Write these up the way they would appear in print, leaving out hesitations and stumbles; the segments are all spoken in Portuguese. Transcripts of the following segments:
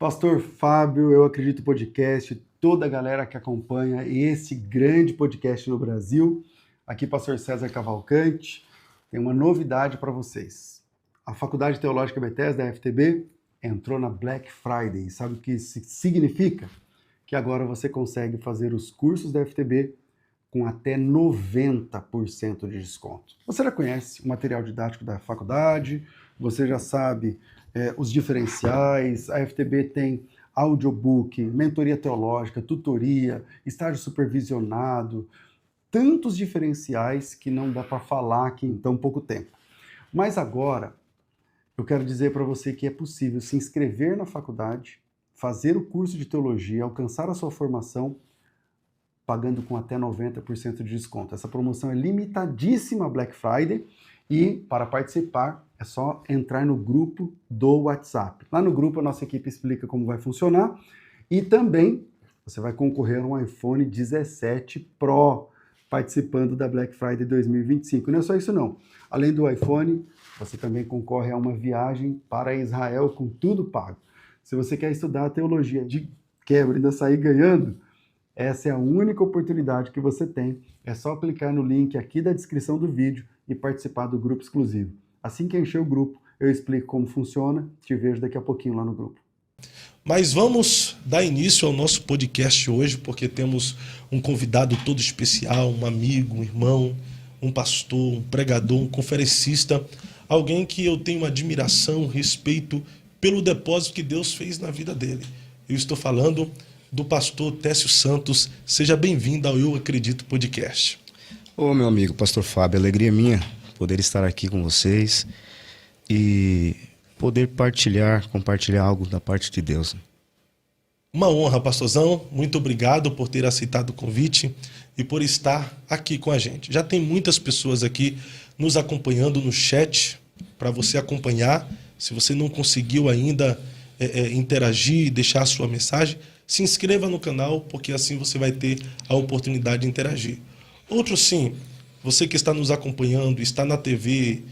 Pastor Fábio, Eu Acredito Podcast, toda a galera que acompanha esse grande podcast no Brasil. Aqui, Pastor César Cavalcante. Tem uma novidade para vocês. A Faculdade Teológica Bethesda, da FTB, entrou na Black Friday. Sabe o que isso significa? Que agora você consegue fazer os cursos da FTB com até 90% de desconto. Você já conhece o material didático da faculdade, você já sabe os diferenciais, a FTB tem audiobook, mentoria teológica, tutoria, estágio supervisionado, tantos diferenciais que não dá para falar aqui em tão pouco tempo. Mas agora, eu quero dizer para você que é possível se inscrever na faculdade, fazer o curso de teologia, alcançar a sua formação, pagando com até 90% de desconto. Essa promoção é limitadíssima Black Friday e para participar é só entrar no grupo do WhatsApp. Lá no grupo a nossa equipe explica como vai funcionar e também você vai concorrer a um iPhone 17 Pro participando da Black Friday 2025. Não é só isso não. Além do iPhone, você também concorre a uma viagem para Israel com tudo pago. Se você quer estudar a teologia de quebra e ainda sair ganhando, essa é a única oportunidade que você tem. É só clicar no link aqui da descrição do vídeo e participar do grupo exclusivo. Assim que encher o grupo, eu explico como funciona. Te vejo daqui a pouquinho lá no grupo. Mas vamos dar início ao nosso podcast hoje, porque temos um convidado todo especial, um amigo, um irmão, um pastor, um pregador, um conferencista, alguém que eu tenho admiração, respeito pelo depósito que Deus fez na vida dele. Eu estou falando do pastor Técio Santos. Seja bem-vindo ao Eu Acredito Podcast. Ô, meu amigo, pastor Fábio, alegria minha poder estar aqui com vocês e poder compartilhar algo da parte de Deus. Uma honra, pastorzão. Muito obrigado por ter aceitado o convite e por estar aqui com a gente. Já tem muitas pessoas aqui nos acompanhando no chat para você acompanhar. Se você não conseguiu ainda interagir e deixar a sua mensagem, se inscreva no canal, porque assim você vai ter a oportunidade de interagir. Outro sim, você que está nos acompanhando, está na TV,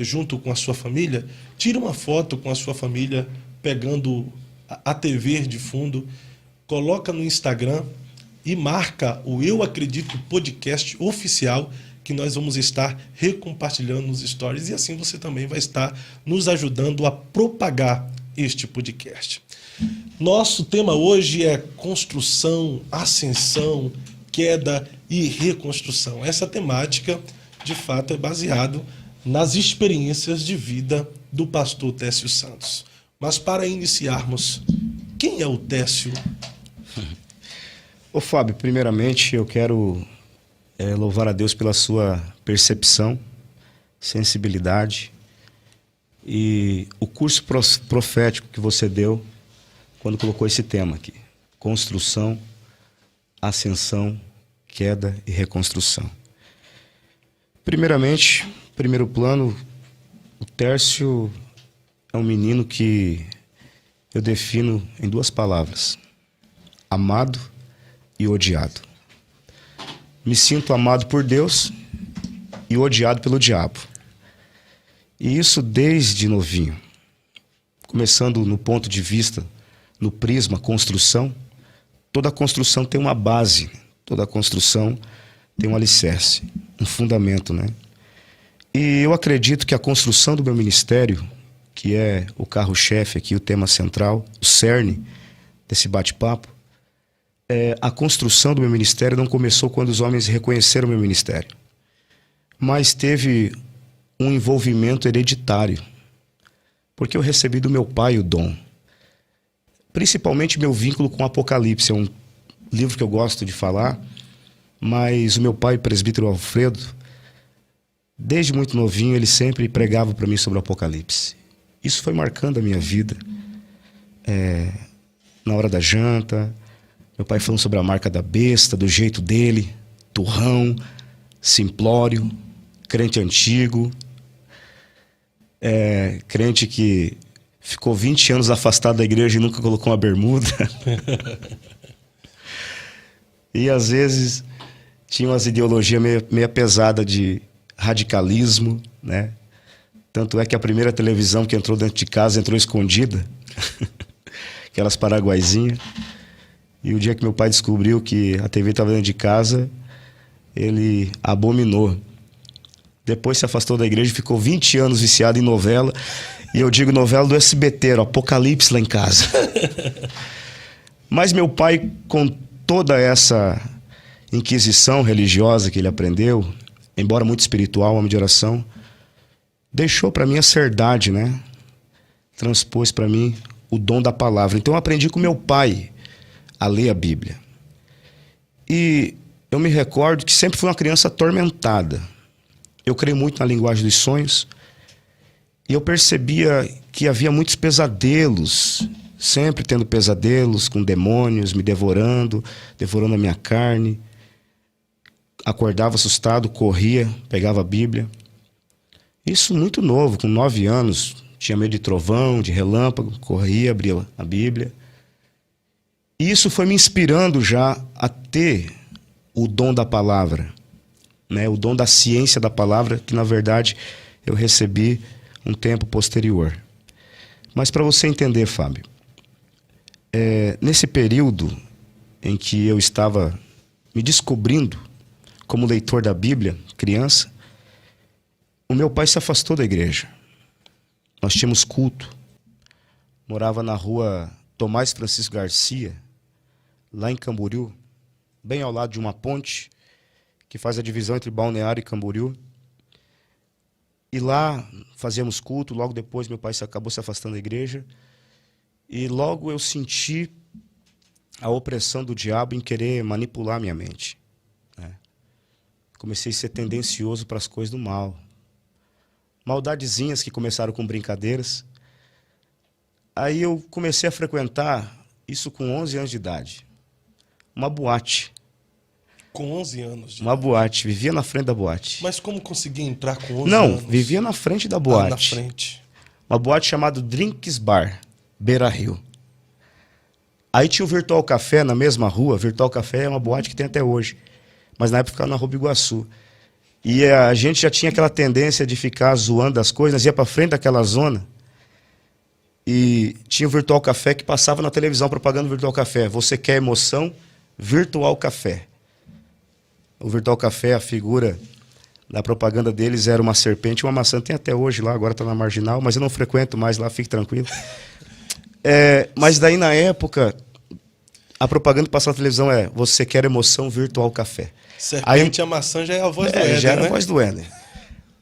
junto com a sua família, tire uma foto com a sua família, pegando a TV de fundo, coloca no Instagram e marca o Eu Acredito Podcast oficial, que nós vamos estar recompartilhando nos stories, e assim você também vai estar nos ajudando a propagar este podcast. Nosso tema hoje é construção, ascensão, queda e reconstrução. Essa temática, de fato, é baseada nas experiências de vida do pastor Técio Santos. Mas para iniciarmos, quem é o Técio? Ô Fábio, primeiramente eu quero louvar a Deus pela sua percepção, sensibilidade e o curso profético que você deu quando colocou esse tema aqui: construção, ascensão, queda e reconstrução. Primeiramente, primeiro plano, o Técio é um menino que eu defino em duas palavras: amado e odiado. Me sinto amado por Deus e odiado pelo diabo. E isso desde novinho. Começando no ponto de vista, no prisma construção, toda construção tem uma base, toda construção tem um alicerce, um fundamento, né? E eu acredito que a construção do meu ministério, que é o carro-chefe aqui, o tema central, o cerne desse bate-papo, a construção do meu ministério não começou quando os homens reconheceram o meu ministério, mas teve um envolvimento hereditário, porque eu recebi do meu pai o dom. Principalmente meu vínculo com o Apocalipse, é um livro que eu gosto de falar, mas o meu pai, o presbítero Alfredo, desde muito novinho, ele sempre pregava para mim sobre o Apocalipse. Isso foi marcando a minha vida. Na hora da janta, meu pai falando sobre a marca da besta, do jeito dele, turrão, simplório, crente antigo, crente que ficou 20 anos afastado da igreja e nunca colocou uma bermuda. E às vezes tinha umas ideologias meio pesada de radicalismo, né? Tanto é que a primeira televisão que entrou dentro de casa entrou escondida. aquelas paraguaizinhas. E o dia que meu pai descobriu que a TV estava dentro de casa, ele abominou. Depois se afastou da igreja, ficou 20 anos viciado em novela. E eu digo novela do SBT, o Apocalipse lá em casa. Mas meu pai, com toda essa inquisição religiosa que ele aprendeu, embora muito espiritual, homem de oração, deixou para mim a serdade, né? Transpôs para mim o dom da palavra. Então eu aprendi com meu pai a ler a Bíblia. E eu me recordo que sempre fui uma criança atormentada. Eu creio muito na linguagem dos sonhos. E eu percebia que havia muitos pesadelos, sempre tendo pesadelos com demônios me devorando a minha carne. Acordava assustado, corria, pegava a Bíblia. Isso muito novo, com 9 anos, tinha medo de trovão, de relâmpago, corria, abria a Bíblia. E isso foi me inspirando já a ter o dom da palavra, né? O dom da ciência da palavra, que na verdade eu recebi um tempo posterior. Mas para você entender, Fábio, nesse período em que eu estava me descobrindo como leitor da Bíblia, criança, o meu pai se afastou da igreja. Nós tínhamos culto. Morava na rua Tomás Francisco Garcia, lá em Camboriú, bem ao lado de uma ponte que faz a divisão entre Balneário e Camboriú. E lá fazíamos culto. Logo depois meu pai acabou se afastando da igreja. E logo eu senti a opressão do diabo em querer manipular minha mente, né? Comecei a ser tendencioso para as coisas do mal. Maldadezinhas que começaram com brincadeiras. Aí eu comecei a frequentar, isso com 11 anos de idade, uma boate. Com 11 anos? Uma boate, vivia na frente da boate. Mas como conseguia entrar com 11 Não, anos? vivia na frente da boate. Na frente. Uma boate chamada Drinks Bar, Beira Rio. Aí tinha o Virtual Café na mesma rua. Virtual Café é uma boate que tem até hoje. Mas na época ficava na Rua Biguaçu. E a gente já tinha aquela tendência de ficar zoando as coisas. Nós ia para frente daquela zona. E tinha o Virtual Café que passava na televisão propaganda do Virtual Café. Você quer emoção? Virtual Café. O Virtual Café, a figura da propaganda deles era uma serpente e uma maçã. Tem até hoje lá, agora está na Marginal, mas eu não frequento mais lá, fique tranquilo. Mas daí na época, a propaganda que passava na televisão é: você quer emoção? Virtual Café. Serpente e a maçã já é a voz do Éder, já era né? a voz do Éder.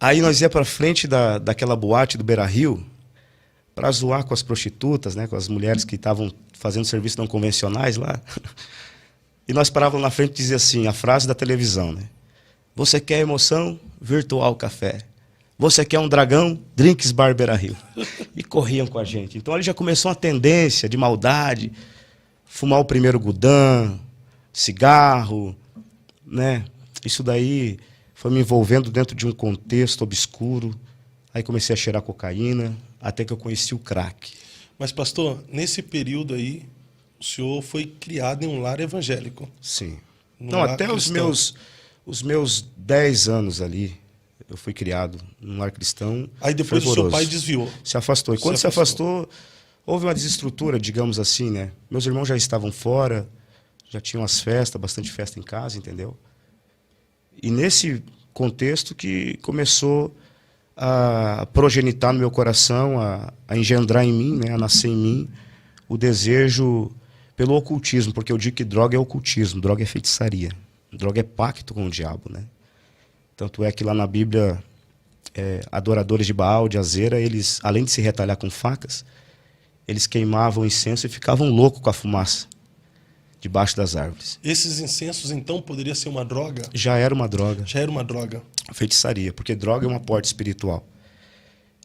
Aí nós ia para frente daquela boate do Beira Rio para zoar com as prostitutas, né, com as mulheres que estavam fazendo serviços não convencionais lá. E nós parávamos na frente e dizia assim, a frase da televisão, né? Você quer emoção? Virtual Café. Você quer um dragão? Drinks Bar Beira Rio. E corriam com a gente. Então ali já começou uma tendência de maldade, fumar o primeiro gudã, cigarro, né? Isso daí foi me envolvendo dentro de um contexto obscuro. Aí comecei a cheirar cocaína, até que eu conheci o crack. Mas, pastor, nesse período aí, o senhor foi criado em um lar evangélico. Sim. Num Não, lar até cristão. os meus 10 anos ali, eu fui criado num lar cristão. Aí depois o seu fervoroso. pai desviou. Se afastou. E quando se afastou, houve uma desestrutura, digamos assim, né? Meus irmãos já estavam fora, já tinham as festas, bastante festa em casa, entendeu? E nesse contexto que começou a progenitar no meu coração, a engendrar em mim, né? A nascer em mim, o desejo pelo ocultismo, porque eu digo que droga é ocultismo, droga é feitiçaria, droga é pacto com o diabo, né? Tanto é que lá na Bíblia, adoradores de Baal, de Azera, eles, além de se retalhar com facas, eles queimavam incenso e ficavam loucos com a fumaça debaixo das árvores. Esses incensos, então, poderia ser uma droga? Já era uma droga. Já era uma droga. Feitiçaria, porque droga é uma porta espiritual.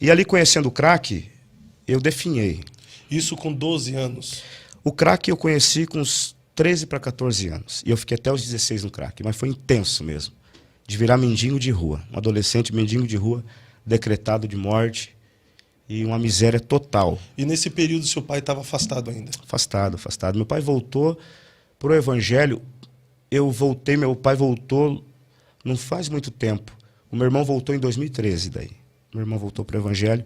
E ali, conhecendo o crack, eu definhei. Isso com 12 anos? O crack eu conheci com uns 13 para 14 anos. E eu fiquei até os 16 no crack, mas foi intenso mesmo. De virar mendigo de rua. Um adolescente mendigo de rua, decretado de morte e uma miséria total. E nesse período seu pai estava afastado ainda? Afastado, afastado. Meu pai voltou para o evangelho. Eu voltei, meu pai voltou não faz muito tempo. O meu irmão voltou em 2013 daí. Meu irmão voltou para o evangelho.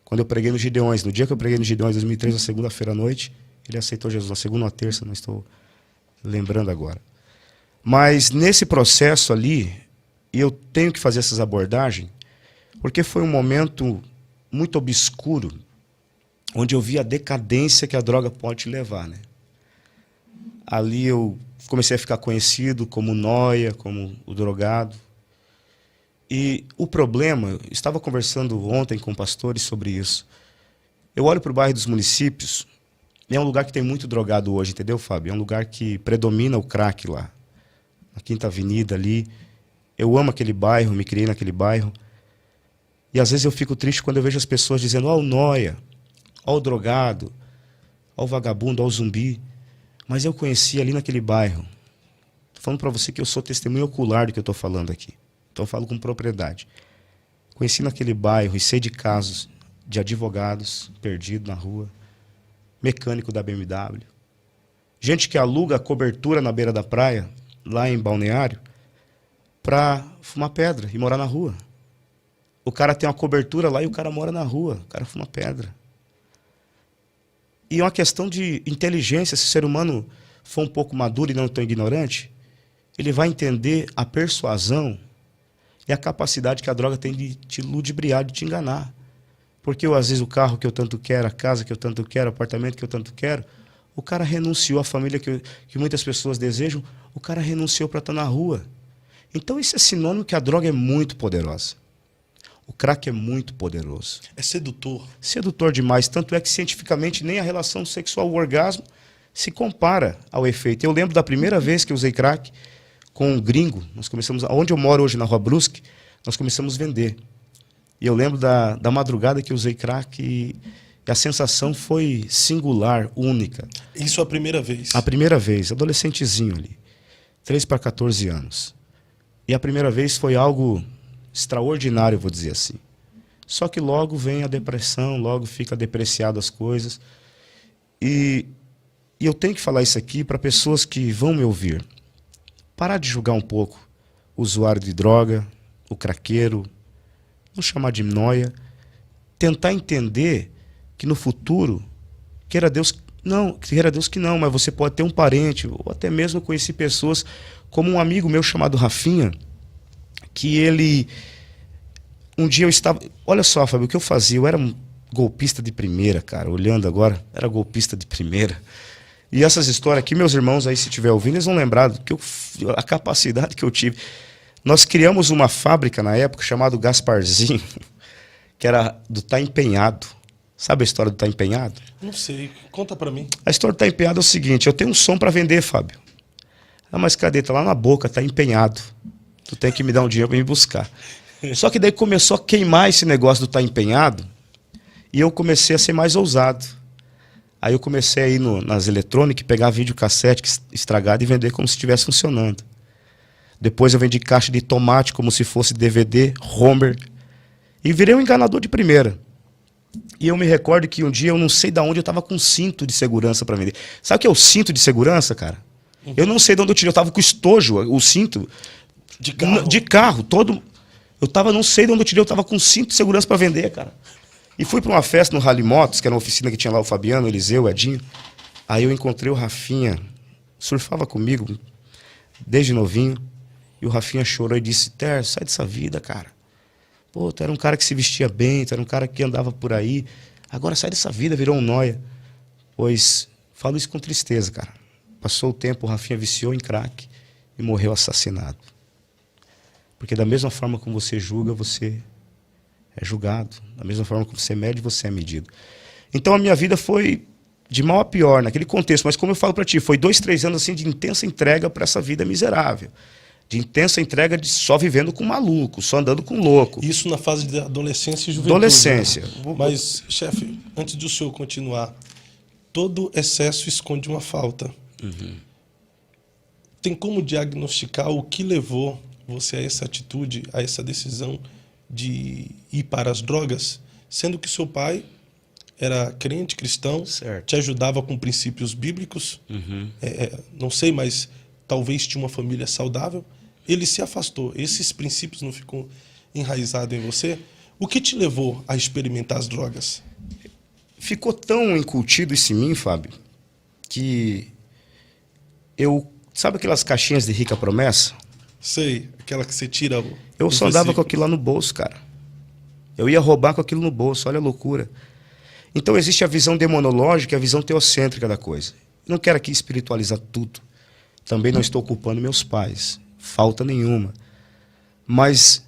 Quando eu preguei no Gideões, no dia que eu preguei no Gideões, em 2013, na segunda-feira à noite, que ele aceitou Jesus na segunda ou na terça, não estou lembrando agora. Mas nesse processo ali, eu tenho que fazer essas abordagens, porque foi um momento muito obscuro, onde eu vi a decadência que a droga pode te levar, né? Ali eu comecei a ficar conhecido como nóia, como o drogado. E o problema, estava conversando ontem com pastores sobre isso. Eu olho para o bairro dos Municípios, e é um lugar que tem muito drogado hoje, entendeu, Fábio? É um lugar que predomina o crack lá. Na Quinta Avenida ali. Eu amo aquele bairro, me criei naquele bairro. E às vezes eu fico triste quando eu vejo as pessoas dizendo: ó o nóia, ó o drogado, ó o vagabundo, ó o zumbi. Mas eu conheci ali naquele bairro. Estou falando para você que eu sou testemunho ocular do que eu estou falando aqui. Então eu falo com propriedade. Conheci naquele bairro e sei de casos de advogados perdidos na rua, mecânico da BMW, gente que aluga a cobertura na beira da praia, lá em Balneário, para fumar pedra e morar na rua. O cara tem uma cobertura lá e o cara mora na rua, o cara fuma pedra. E é uma questão de inteligência. Se o ser humano for um pouco maduro e não tão ignorante, ele vai entender a persuasão e a capacidade que a droga tem de te ludibriar, de te enganar. Porque às vezes o carro que eu tanto quero, a casa que eu tanto quero, o apartamento que eu tanto quero, o cara renunciou à família que muitas pessoas desejam, o cara renunciou para estar na rua. Então isso é sinônimo que a droga é muito poderosa. O crack é muito poderoso. É sedutor. Sedutor demais. Tanto é que cientificamente nem a relação sexual, o orgasmo, se compara ao efeito. Eu lembro da primeira vez que eu usei crack com um gringo. Nós começamos, onde eu moro hoje, na Rua Brusque, nós começamos a vender. E eu lembro da madrugada que eu usei crack e a sensação foi singular, única. Isso a primeira vez? A primeira vez, adolescentezinho ali. 13 para 14 anos. E a primeira vez foi algo extraordinário, vou dizer assim. Só que logo vem a depressão, logo fica depreciado as coisas. E eu tenho que falar isso aqui para pessoas que vão me ouvir. Parar de julgar um pouco o usuário de droga, o craqueiro, não chamar de nóia. Tentar entender que no futuro, queira Deus que não, mas você pode ter um parente, ou até mesmo eu conheci pessoas, como um amigo meu chamado Rafinha, que ele... Um dia eu estava... Olha só, Fábio, o que eu fazia? Eu era um golpista de primeira, cara. Olhando agora, era golpista de primeira. E essas histórias aqui, meus irmãos aí, se estiver ouvindo, eles vão lembrar a capacidade que eu tive. Nós criamos uma fábrica na época chamada Gasparzinho, que era do Tá Empenhado. Sabe a história do Tá Empenhado? Não sei. Conta pra mim. A história do Tá Empenhado é o seguinte: eu tenho um som para vender, Fábio. Ah, mas cadê? Tá lá na boca, tá empenhado. Tu tem que me dar um dinheiro para me buscar. Só que daí começou a queimar esse negócio do Tá Empenhado e eu comecei a ser mais ousado. Aí eu comecei a ir nas eletrônicas, pegar videocassete estragado e vender como se estivesse funcionando. Depois eu vendi caixa de tomate como se fosse DVD, Homer. E virei um enganador de primeira. E eu me recordo que um dia, eu não sei de onde, eu estava com um cinto de segurança para vender. Sabe o que é o cinto de segurança, cara? Eu não sei de onde eu tirei, eu estava com estojo, o cinto de carro todo. Não sei de onde eu tirei, eu estava com um cinto de segurança para vender, cara. E fui para uma festa no Rally Motos, que era uma oficina que tinha lá o Fabiano, o Eliseu, o Edinho. Aí eu encontrei o Rafinha, surfava comigo desde novinho. E o Rafinha chorou e disse: Ter, sai dessa vida, cara. Pô, tu era um cara que se vestia bem, tu era um cara que andava por aí. Agora sai dessa vida, virou um nóia. Pois, falo isso com tristeza, cara. Passou o tempo, o Rafinha viciou em crack e morreu assassinado. Porque da mesma forma como você julga, você é julgado. Da mesma forma que você mede, você é medido. Então a minha vida foi de mal a pior naquele contexto. Mas como eu falo para ti, foi 2, 3 anos assim de intensa entrega para essa vida miserável. De intensa entrega de só vivendo com maluco, só andando com louco. Isso na fase de adolescência e juventude. Adolescência. Né? Mas, chefe, antes do senhor continuar, todo excesso esconde uma falta. Uhum. Tem como diagnosticar o que levou você a essa atitude, a essa decisão de ir para as drogas, sendo que seu pai era crente, cristão, certo, te ajudava com princípios bíblicos, não sei, mas talvez tinha uma família saudável, ele se afastou. Esses princípios não ficam enraizados em você? O que te levou a experimentar as drogas? Ficou tão incutido isso em mim, Fábio, que sabe aquelas caixinhas de rica promessa? Sei, aquela que você tira o... Eu os só andava com versículos. aquilo lá no bolso, cara. Eu ia roubar com aquilo no bolso, olha a loucura. Então existe a visão demonológica e a visão teocêntrica da coisa. Não quero aqui espiritualizar tudo. Também não estou culpando meus pais. Falta nenhuma. Mas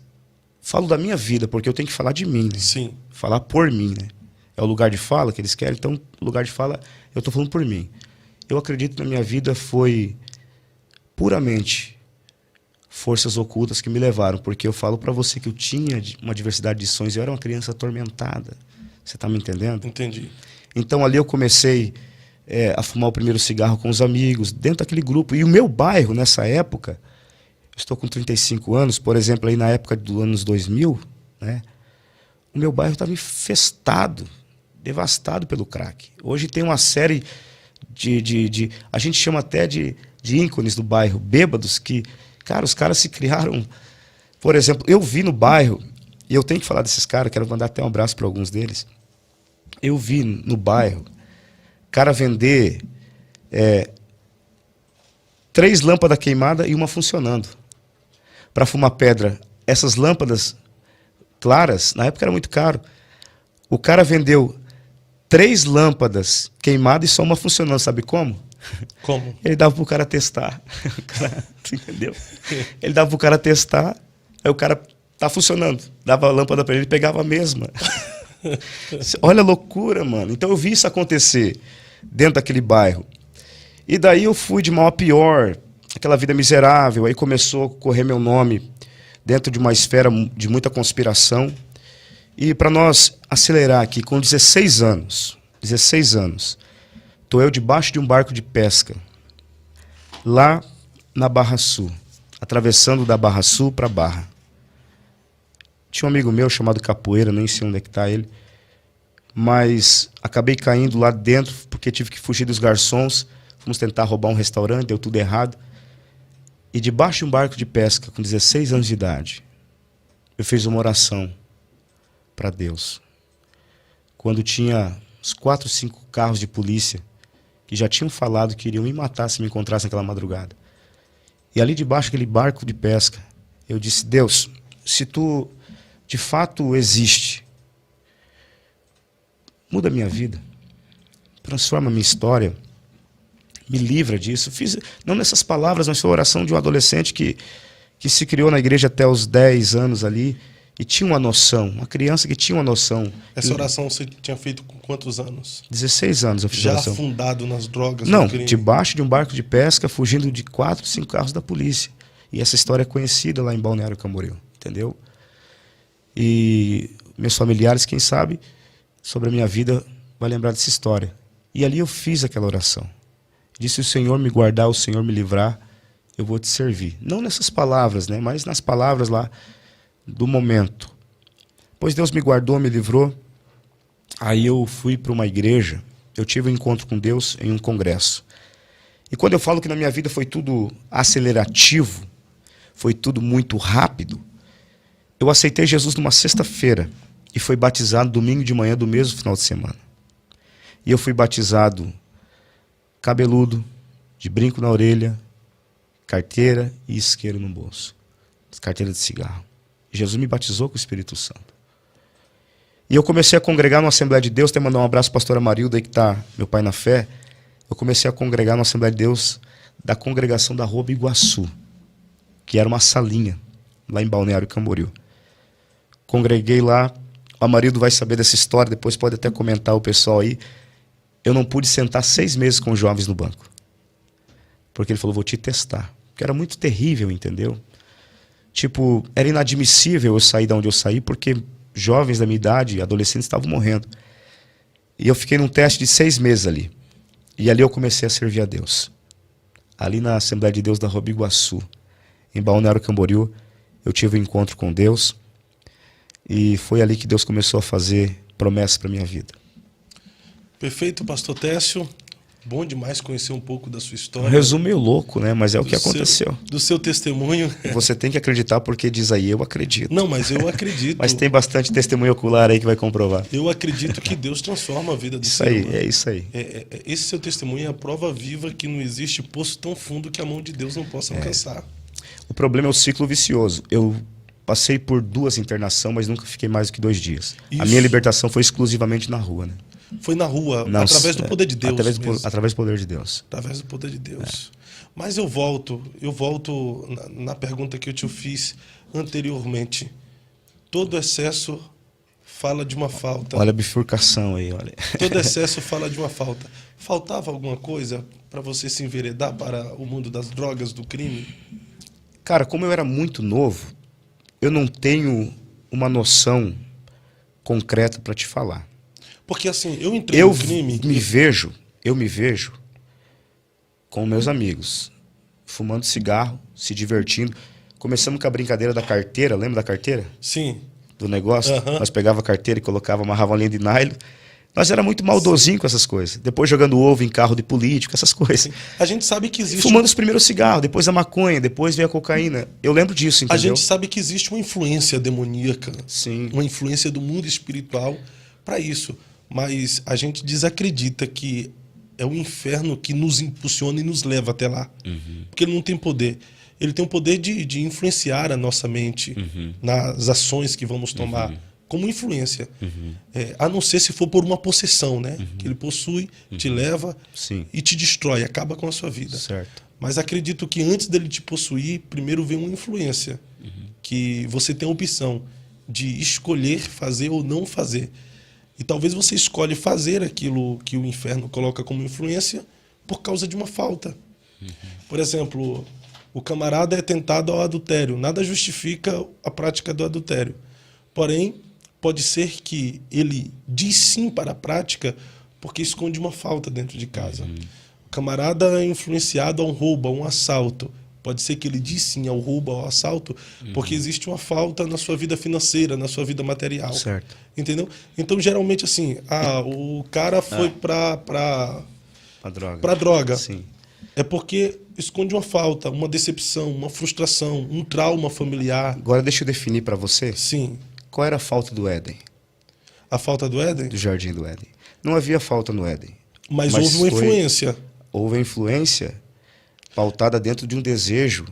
falo da minha vida, porque eu tenho que falar de mim, né? Sim. Falar por mim, né? É o lugar de fala que eles querem, então o lugar de fala eu estou falando por mim. Eu acredito que na minha vida foi puramente forças ocultas que me levaram, porque eu falo para você que eu tinha uma diversidade de sonhos, eu era uma criança atormentada. Você está me entendendo? Entendi. Então ali eu comecei a fumar o primeiro cigarro com os amigos, dentro daquele grupo. E o meu bairro, nessa época, eu estou com 35 anos, por exemplo, aí na época dos anos 2000, né, o meu bairro estava infestado, devastado pelo crack. Hoje tem uma série a gente chama até de ícones do bairro, bêbados, que, cara, os caras se criaram. Por exemplo, eu vi no bairro, e eu tenho que falar desses caras, quero mandar até um abraço para alguns deles. Eu vi no bairro cara vender 3 lâmpadas queimadas e uma funcionando. Para fumar pedra, essas lâmpadas claras, na época era muito caro. O cara vendeu 3 lâmpadas queimadas e só uma funcionando, sabe como? Como? Ele dava pro cara testar. Tu entendeu? Ele dava pro cara testar, aí o cara tá funcionando. Dava a lâmpada para ele, pegava a mesma. Olha a loucura, mano. Então eu vi isso acontecer dentro daquele bairro. E daí eu fui de mal a pior, aquela vida miserável. Aí começou a correr meu nome dentro de uma esfera de muita conspiração. E para nós acelerar aqui, com 16 anos, estou eu debaixo de um barco de pesca, lá na Barra Sul, atravessando da Barra Sul para Barra. Tinha um amigo meu chamado Capoeira, nem sei onde é que está ele, mas acabei caindo lá dentro porque tive que fugir dos garçons. Fomos tentar roubar um restaurante, deu tudo errado. E debaixo de um barco de pesca, com 16 anos de idade, eu fiz uma oração para Deus. Quando tinha uns 4, 5 carros de polícia que já tinham falado que iriam me matar se me encontrassem naquela madrugada. E ali debaixo daquele barco de pesca, eu disse: Deus, se tu de fato existe, muda a minha vida, transforma a minha história, me livra disso. Fiz, não nessas palavras, mas foi a oração de um adolescente que se criou na igreja até os 10 anos ali e tinha uma noção, uma criança que tinha uma noção. Essa oração você tinha feito com quantos anos? 16 anos eu fiz Já oração. afundado nas drogas? Não, no crime? debaixo de um barco de pesca, fugindo de 4, 5 carros da polícia. E essa história é conhecida lá em Balneário Camboriú, entendeu? E meus familiares, quem sabe, sobre a minha vida, vai lembrar dessa história. E ali eu fiz aquela oração. Disse: o Senhor me guardar, o Senhor me livrar, eu vou te servir. Não nessas palavras, né, mas nas palavras lá do momento. Pois Deus me guardou, me livrou. Aí eu fui para uma igreja, eu tive um encontro com Deus em um congresso. E quando eu falo que na minha vida foi tudo acelerativo, foi tudo muito rápido, eu aceitei Jesus numa sexta-feira e fui batizado domingo de manhã do mesmo final de semana. E eu fui batizado cabeludo, de brinco na orelha, carteira e isqueiro no bolso, carteira de cigarro. E Jesus me batizou com o Espírito Santo. E eu comecei a congregar na Assembleia de Deus. Até mandar um abraço para a pastora Marilda, aí que está, meu pai na fé. Eu comecei a congregar na Assembleia de Deus da congregação da Rua Biguaçu, que era uma salinha lá em Balneário Camboriú. Congreguei lá. O Amarildo vai saber dessa história, depois pode até comentar o pessoal aí. Eu não pude sentar 6 meses com os jovens no banco, porque ele falou: vou te testar. Porque era muito terrível, entendeu? Tipo, era inadmissível eu sair de onde eu saí, porque jovens da minha idade, adolescentes, estavam morrendo. E eu fiquei num teste de 6 meses ali. E ali eu comecei a servir a Deus. Ali na Assembleia de Deus da Rua Biguaçu, em Balneário Camboriú, eu tive um encontro com Deus. E foi ali que Deus começou a fazer promessas para a minha vida. Perfeito, pastor Técio. Bom demais conhecer um pouco da sua Um história. resumo meio louco, né? Mas é o do que seu- aconteceu. Do seu testemunho. Você tem que acreditar porque diz aí, eu acredito. Não, mas eu acredito. Mas tem bastante testemunho ocular aí que vai comprovar. Eu acredito que Deus transforma a vida do Isso ser aí, humano. é isso aí. Esse seu testemunho é a prova viva que não existe poço tão fundo que a mão de Deus não possa alcançar. O problema é o ciclo vicioso. Eu passei por 2 internações, mas nunca fiquei mais do que 2 dias. A Isso. minha libertação foi exclusivamente na rua, né? Foi na rua, Não, através do poder de Deus. Através do poder de Deus. Através do poder de Deus. Mas eu volto na pergunta que eu te fiz anteriormente. Todo excesso fala de uma falta. Olha a bifurcação aí, olha. Todo excesso fala de uma falta. Faltava alguma coisa para você se enveredar para o mundo das drogas, do crime? Cara, como eu era muito novo, eu não tenho uma noção concreta para te falar. Porque assim, eu entrei Eu no crime... me vejo com meus amigos, fumando cigarro, se divertindo. Começamos com a brincadeira da carteira, lembra da carteira? Sim. Do negócio? Aham. Nós pegava a carteira e colocava, amarrava uma linha de nylon. Nós era muito maldosinho com essas coisas. Depois jogando ovo em carro de político, essas coisas. A gente sabe que existe... Fumando os primeiros cigarros, depois a maconha, depois veio a cocaína. Eu lembro disso, A entendeu? gente sabe que existe uma influência demoníaca, Sim. uma influência do mundo espiritual para isso. Mas a gente desacredita que é o inferno que nos impulsiona e nos leva até lá. Porque ele não tem poder. Ele tem o poder de influenciar a nossa mente nas ações que vamos tomar, como influência. A não ser se for por uma possessão, né? Que ele possui, te leva Sim. e te destrói, acaba com a sua vida. Certo. Mas acredito que antes dele te possuir, primeiro vem uma influência. Que você tem a opção de escolher fazer ou não fazer. E talvez você escolhe fazer aquilo que o inferno coloca como influência por causa de uma falta. Por exemplo, o camarada é tentado ao adultério. Nada justifica a prática do adultério. Porém, pode ser que ele diz sim para a prática porque esconde uma falta dentro de casa. O camarada é influenciado a um roubo, a um assalto. Pode ser que ele diz sim ao roubo, ao assalto, porque existe uma falta na sua vida financeira, na sua vida material. Certo. Entendeu? Então, geralmente, assim, o cara foi pra Pra droga. droga. Sim. É porque esconde uma falta, uma decepção, uma frustração, um trauma familiar. Agora deixa eu definir pra você Sim. qual era a falta do Éden, A falta do Éden, do jardim do Éden. Não havia falta no Éden. mas Mas houve uma foi- influência. Houve a influência pautada dentro de um desejo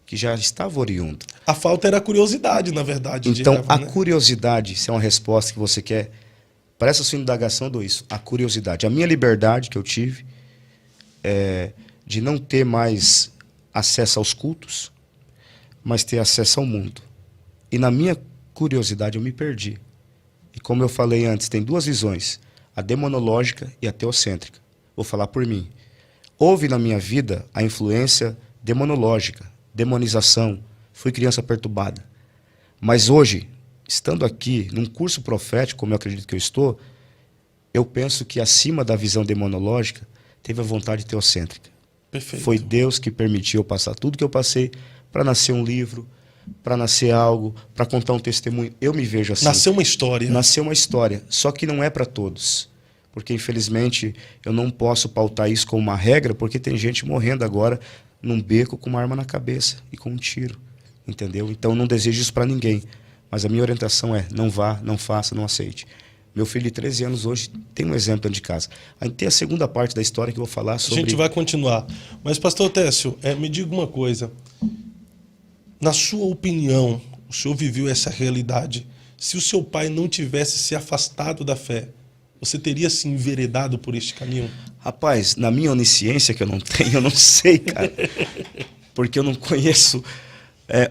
que já estava oriundo. A falta era a curiosidade, na verdade. de Então, Eva, a né? curiosidade, se é uma resposta que você quer, para essa sua indagação, eu dou isso. A curiosidade. A minha liberdade que eu tive de não ter mais acesso aos cultos, mas ter acesso ao mundo. E na minha curiosidade eu me perdi. E como eu falei antes, tem 2 visões, a demonológica e a teocêntrica. Vou falar por mim. Houve na minha vida a influência demonológica, demonização. Fui criança perturbada. Mas hoje, estando aqui num curso profético, como eu acredito que eu estou, eu penso que acima da visão demonológica teve a vontade teocêntrica. Perfeito. Foi Deus que permitiu eu passar tudo que eu passei para nascer um livro, para nascer algo, para contar um testemunho. Eu me vejo assim. Nasceu uma história. Nasceu uma história, só que não é para todos. Porque, infelizmente, eu não posso pautar isso como uma regra, porque tem gente morrendo agora num beco com uma arma na cabeça e com um tiro. Entendeu? Então, eu não desejo isso para ninguém. Mas a minha orientação é, não vá, não faça, não aceite. Meu filho de 13 anos hoje tem um exemplo dentro de casa. Aí tem a segunda parte da história que eu vou falar sobre... A gente vai continuar. Mas, pastor Técio, me diga uma coisa. Na sua opinião, o senhor viveu essa realidade. Se o seu pai não tivesse se afastado da fé, você teria se enveredado por este caminho? Rapaz, na minha onisciência que eu não tenho, eu não sei, cara. Porque eu não conheço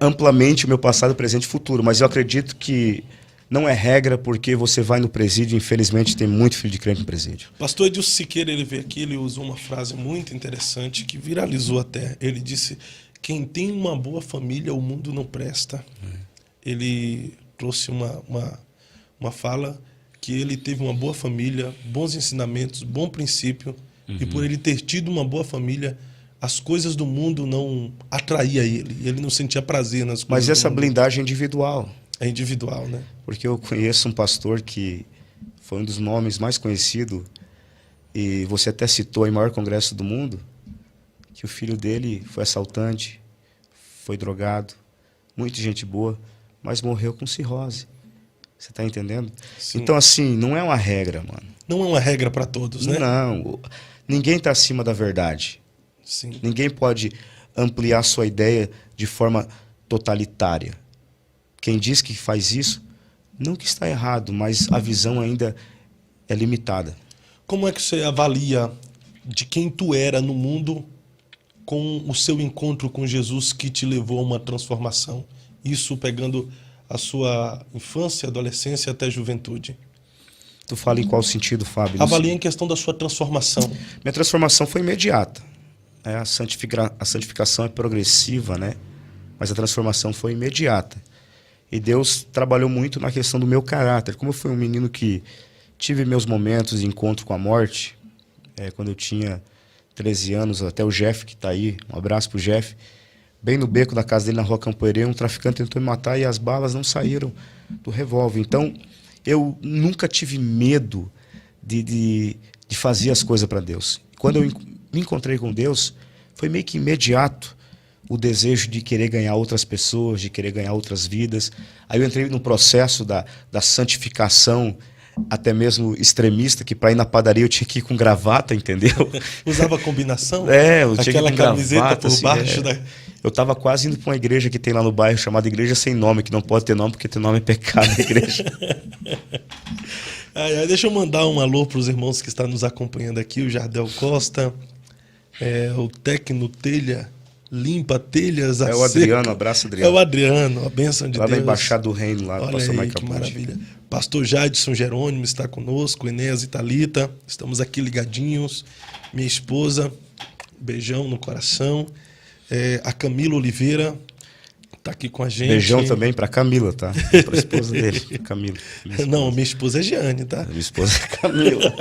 amplamente o meu passado, presente e futuro. Mas eu acredito que não é regra, porque você vai no presídio, infelizmente tem muito filho de crente no presídio. Pastor Edilson Siqueira, ele veio aqui, ele usou uma frase muito interessante, que viralizou até. Ele disse, quem tem uma boa família, o mundo não presta. Ele trouxe uma fala que ele teve uma boa família, bons ensinamentos, bom princípio, e por ele ter tido uma boa família, as coisas do mundo não atraíam ele não sentia prazer nas coisas Mas do essa mundo. blindagem é individual. É individual, né? Porque eu conheço um pastor que foi um dos nomes mais conhecidos E você até citou aí o maior congresso do mundo, que o filho dele foi assaltante, foi drogado, muita gente boa, mas morreu com cirrose. Você está entendendo? Sim. Então, assim, não é uma regra, mano. Não é uma regra para todos, né? Não. Ninguém está acima da verdade. Sim. Ninguém pode ampliar sua ideia de forma totalitária. Quem diz que faz isso, não que está errado, mas a visão ainda é limitada. Como é que você avalia de quem tu era no mundo com o seu encontro com Jesus que te levou a uma transformação? Isso pegando a sua infância, adolescência até a juventude. Tu fala em qual sentido, Fábio? Avalia em questão da sua transformação. Minha transformação foi imediata. A santificação é progressiva, né? Mas a transformação foi imediata. E Deus trabalhou muito na questão do meu caráter. Como eu fui um menino que tive meus momentos de encontro com a morte, quando eu tinha 13 anos, até o Jeff, que está aí, um abraço pro Jeff, bem no beco da casa dele, na Rua Campoerê, um traficante tentou me matar e as balas não saíram do revólver. Então, eu nunca tive medo de fazer as coisas para Deus. Quando eu me encontrei com Deus, foi meio que imediato o desejo de querer ganhar outras pessoas, de querer ganhar outras vidas. Aí eu entrei no processo da santificação, até mesmo extremista, que para ir na padaria eu tinha que ir com gravata, entendeu? Usava combinação? Eu tinha aquela que ir com camiseta gravata, por assim, baixo da... Eu estava quase indo para uma igreja que tem lá no bairro, chamada Igreja Sem Nome, que não pode ter nome, porque ter nome é pecado na igreja. Deixa eu mandar um alô para os irmãos que estão nos acompanhando aqui, o Jardel Costa, o Tecno Telha, Limpa Telhas, o Adriano, abraço Adriano. É o Adriano, a bênção de lá Deus. Lá na Embaixada do Reino, lá, olha pastor aí, Maica que Pucci. maravilha. Pastor Jadson Jerônimo está conosco, Enéas e Thalita, estamos aqui ligadinhos. Minha esposa, beijão no coração. A Camila Oliveira está aqui com a gente. Beijão também para Camila, tá? Para a esposa dele, Camila. Não, minha esposa é Giane, tá? Minha esposa é Camila.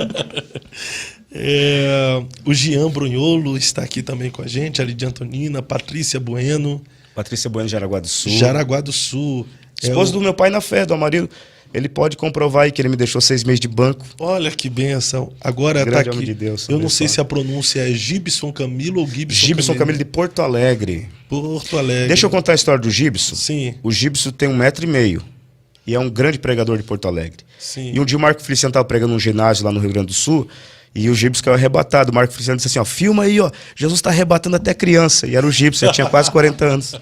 O Jean Brunholo está aqui também com a gente, a Lidia Antonina, Patrícia Bueno. Patrícia Bueno, Jaraguá do Sul. Jaraguá do Sul. Esposa do meu pai na fé, do Amarildo. Ele pode comprovar aí que ele me deixou 6 meses de banco. Olha que bênção. Agora Grande tá aqui. Homem de Deus, eu não sei se a pronúncia é Gibson Camilo ou Gibson Camilo de Porto Alegre. Porto Alegre. Deixa eu contar a história do Gibson. Sim. O Gibson tem 1,5 m e é um grande pregador de Porto Alegre. Sim. E um dia o Marco Feliciano estava pregando num ginásio lá no Rio Grande do Sul e o Gibson caiu arrebatado. O Marco Feliciano disse assim, filma aí, Jesus está arrebatando até criança. E era o Gibson, ele tinha quase 40 anos.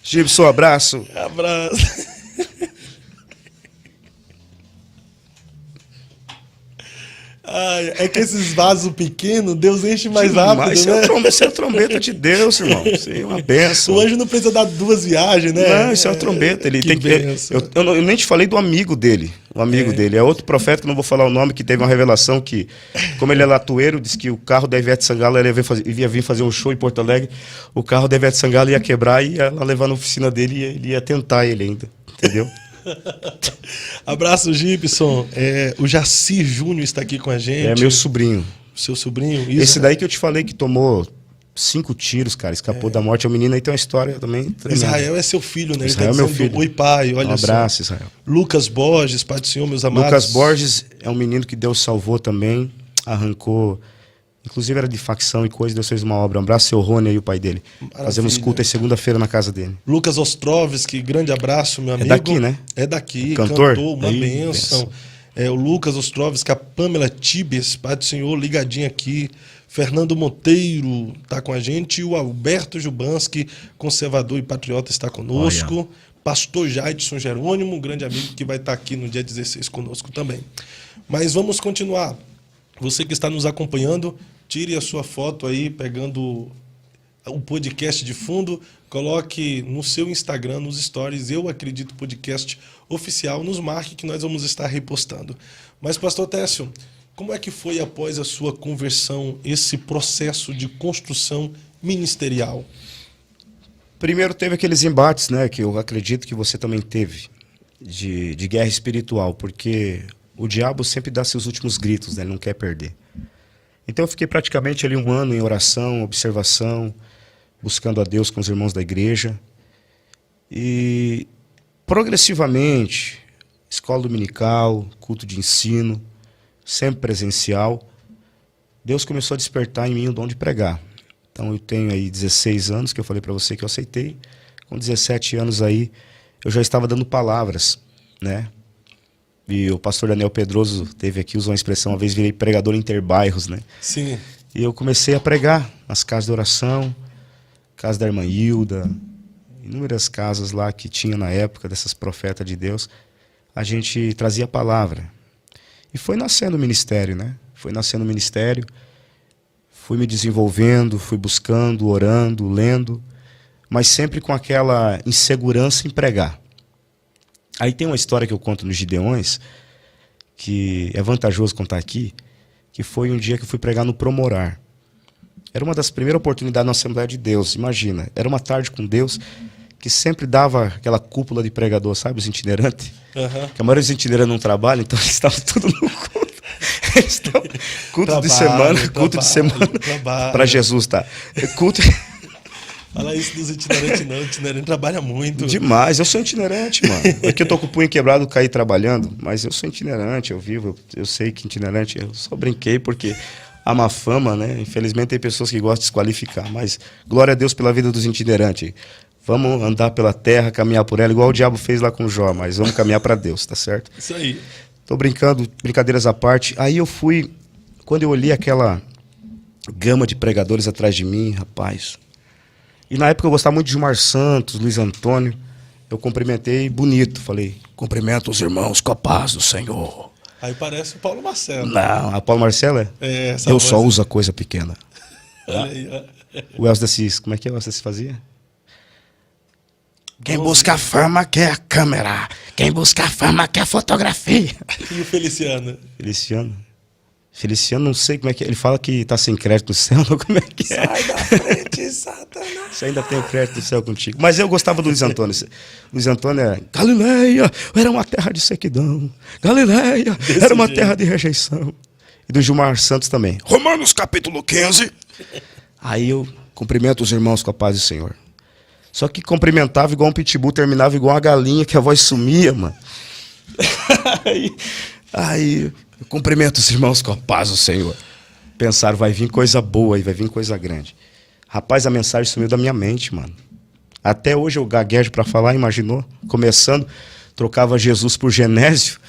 Gibson, abraço. Abraço. É que esses vasos pequenos, Deus enche mais rápido, né? Isso é a trombeta de Deus, irmão. Isso é uma benção. O anjo não precisa dar 2 viagens, né? Não, isso é uma trombeta. Ele que tem eu nem te falei do amigo dele. O amigo dele é outro profeta, que não vou falar o nome, que teve uma revelação que, como ele é latoeiro, disse que o carro da Ivete Sangalo ia vir fazer um show em Porto Alegre, o carro da Ivete Sangalo ia quebrar e ia lá levar na oficina dele e ele ia tentar ele ainda. Entendeu? Abraço, Gibson. O Jaci Júnior está aqui com a gente. É meu sobrinho. Seu sobrinho? Isso. Esse daí que eu te falei que tomou 5 tiros, cara, escapou da morte. É um menino aí, tem uma história também tremenda. Israel é seu filho, né? Israel ele tá é meu filho. Oi, pai, olha só. Um abraço, Israel. Lucas Borges, Pai do Senhor, meus amados. Lucas Borges é um menino que Deus salvou também, arrancou, inclusive era de facção e coisa, Deus fez uma obra. Um abraço, seu Rony aí, o pai dele. Maravilha. Fazemos culto aí segunda-feira na casa dele. Lucas Ostrovski, grande abraço, meu amigo. É daqui, né? É daqui, cantor, uma aí, bênção. O Lucas Ostrovski, a Pamela Tibes, Pai do Senhor, ligadinho aqui. Fernando Monteiro está com a gente. O Alberto Jubanski, conservador e patriota, está conosco. Olha. Pastor Jadson Jerônimo, um grande amigo que vai estar aqui no dia 16 conosco também. Mas vamos continuar. Você que está nos acompanhando, tire a sua foto aí, pegando o podcast de fundo, coloque no seu Instagram, nos stories, Eu Acredito Podcast Oficial, nos marque que nós vamos estar repostando. Mas, pastor Técio, como é que foi após a sua conversão esse processo de construção ministerial? Primeiro teve aqueles embates, né, que eu acredito que você também teve, de guerra espiritual, porque o diabo sempre dá seus últimos gritos, né, ele não quer perder. Então eu fiquei praticamente ali 1 ano em oração, observação, buscando a Deus com os irmãos da igreja. E progressivamente, escola dominical, culto de ensino, sempre presencial, Deus começou a despertar em mim o dom de pregar. Então eu tenho aí 16 anos, que eu falei para você que eu aceitei. Com 17 anos aí, eu já estava dando palavras, né? E o pastor Daniel Pedroso teve aqui, usou uma expressão, uma vez virei pregador interbairros, né? Sim. E eu comecei a pregar nas casas de oração, casa da irmã Hilda, inúmeras casas lá que tinha na época dessas profetas de Deus. A gente trazia a palavra. E foi nascendo o ministério, né? Foi nascendo o ministério, fui me desenvolvendo, fui buscando, orando, lendo, mas sempre com aquela insegurança em pregar. Aí tem uma história que eu conto nos Gideões, que é vantajoso contar aqui, que foi um dia que eu fui pregar no Promorar. Era uma das primeiras oportunidades na Assembleia de Deus, imagina. Era uma tarde com Deus, que sempre dava aquela cúpula de pregador, sabe, os itinerantes? Que a maioria dos itinerantes não trabalham, então eles estavam tudo no culto. Eles estavam culto de semana para Jesus, tá? Culto... Fala isso dos itinerantes não, o itinerante trabalha muito. Demais, eu sou itinerante, mano. Aqui eu tô com o punho quebrado, caí trabalhando, mas eu sou itinerante, eu vivo, eu sei que itinerante, eu só brinquei porque há má fama, né? Infelizmente tem pessoas que gostam de desqualificar, mas glória a Deus pela vida dos itinerantes. Vamos andar pela terra, caminhar por ela, igual o diabo fez lá com Jó, mas vamos caminhar para Deus, tá certo? Isso aí. Tô brincando, brincadeiras à parte. Aí eu fui, quando eu olhei aquela gama de pregadores atrás de mim, rapaz. E na época eu gostava muito de Gilmar Santos, Luiz Antônio. Eu cumprimentei bonito, falei, cumprimento os irmãos com a paz do Senhor. Aí parece o Paulo Marcelo. Não, a Paulo Marcelo é? Eu só uso a coisa pequena. Olha aí, ó. O Elcio Assis, como é que o Elcio Assis fazia? Quem busca fama quer a câmera. Quem busca fama quer a fotografia. E o Feliciano? Feliciano, não sei como é que é. Ele fala que tá sem crédito no céu, não, como é que é? Sai da frente, Satanás. Você ainda tem o crédito do céu contigo. Mas eu gostava do Luiz Antônio. Luiz Antônio é... Galileia era uma terra de sequidão. Galileia era uma terra de rejeição. E do Gilmar Santos também. Romanos capítulo 15. Aí eu cumprimento os irmãos com a paz do Senhor. Só que cumprimentava igual um pitbull, terminava igual uma galinha, que a voz sumia, mano. Aí eu cumprimento os irmãos com a paz do Senhor. Pensaram, vai vir coisa boa aí, vai vir coisa grande. Rapaz, a mensagem sumiu da minha mente, mano. Até hoje eu gaguejo para falar, imaginou? Começando, trocava Jesus por Genésio,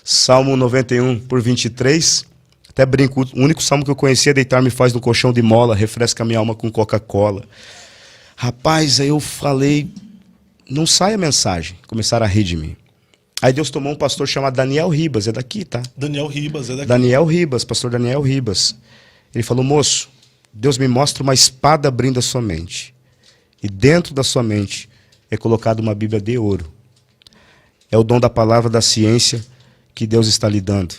Salmo 91 por 23. Até brinco, o único salmo que eu conhecia, deitar-me faz no colchão de mola, refresca minha alma com Coca-Cola. Rapaz, aí eu falei, não sai a mensagem. Começaram a rir de mim. Aí Deus tomou um pastor chamado Daniel Ribas, é daqui, tá? Daniel Ribas, é daqui. Daniel Ribas, pastor Daniel Ribas. Ele falou, moço, Deus me mostra uma espada abrindo a sua mente. E dentro da sua mente é colocada uma Bíblia de ouro. É o dom da palavra, da ciência que Deus está lhe dando.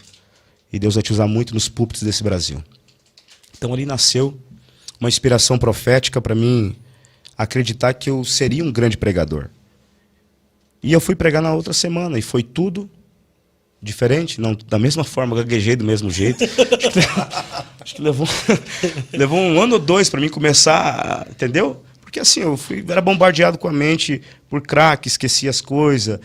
E Deus vai te usar muito nos púlpitos desse Brasil. Então ali nasceu uma inspiração profética para mim acreditar que eu seria um grande pregador. E eu fui pregar na outra semana, e foi tudo diferente, não da mesma forma, gaguejei do mesmo jeito. Acho que levou um ano ou dois para mim começar, entendeu? Porque assim, era bombardeado com a mente por crack, esquecia as coisas.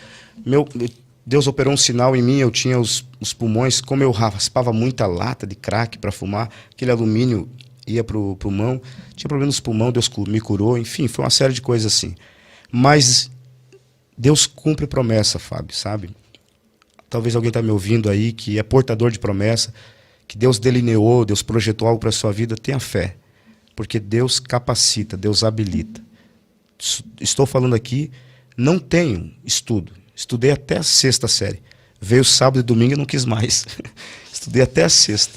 Deus operou um sinal em mim, eu tinha os pulmões, como eu raspava muita lata de crack para fumar, aquele alumínio ia pro pulmão, tinha problema nos pulmões, Deus me curou, enfim, foi uma série de coisas assim. Mas Deus cumpre promessa, Fábio, sabe? Talvez alguém está me ouvindo aí que é portador de promessa, que Deus delineou, Deus projetou algo para a sua vida, tenha fé. Porque Deus capacita, Deus habilita. Estou falando aqui, não tenho estudo. Estudei até a 6ª série. Veio sábado e domingo e não quis mais. Estudei até a 6ª.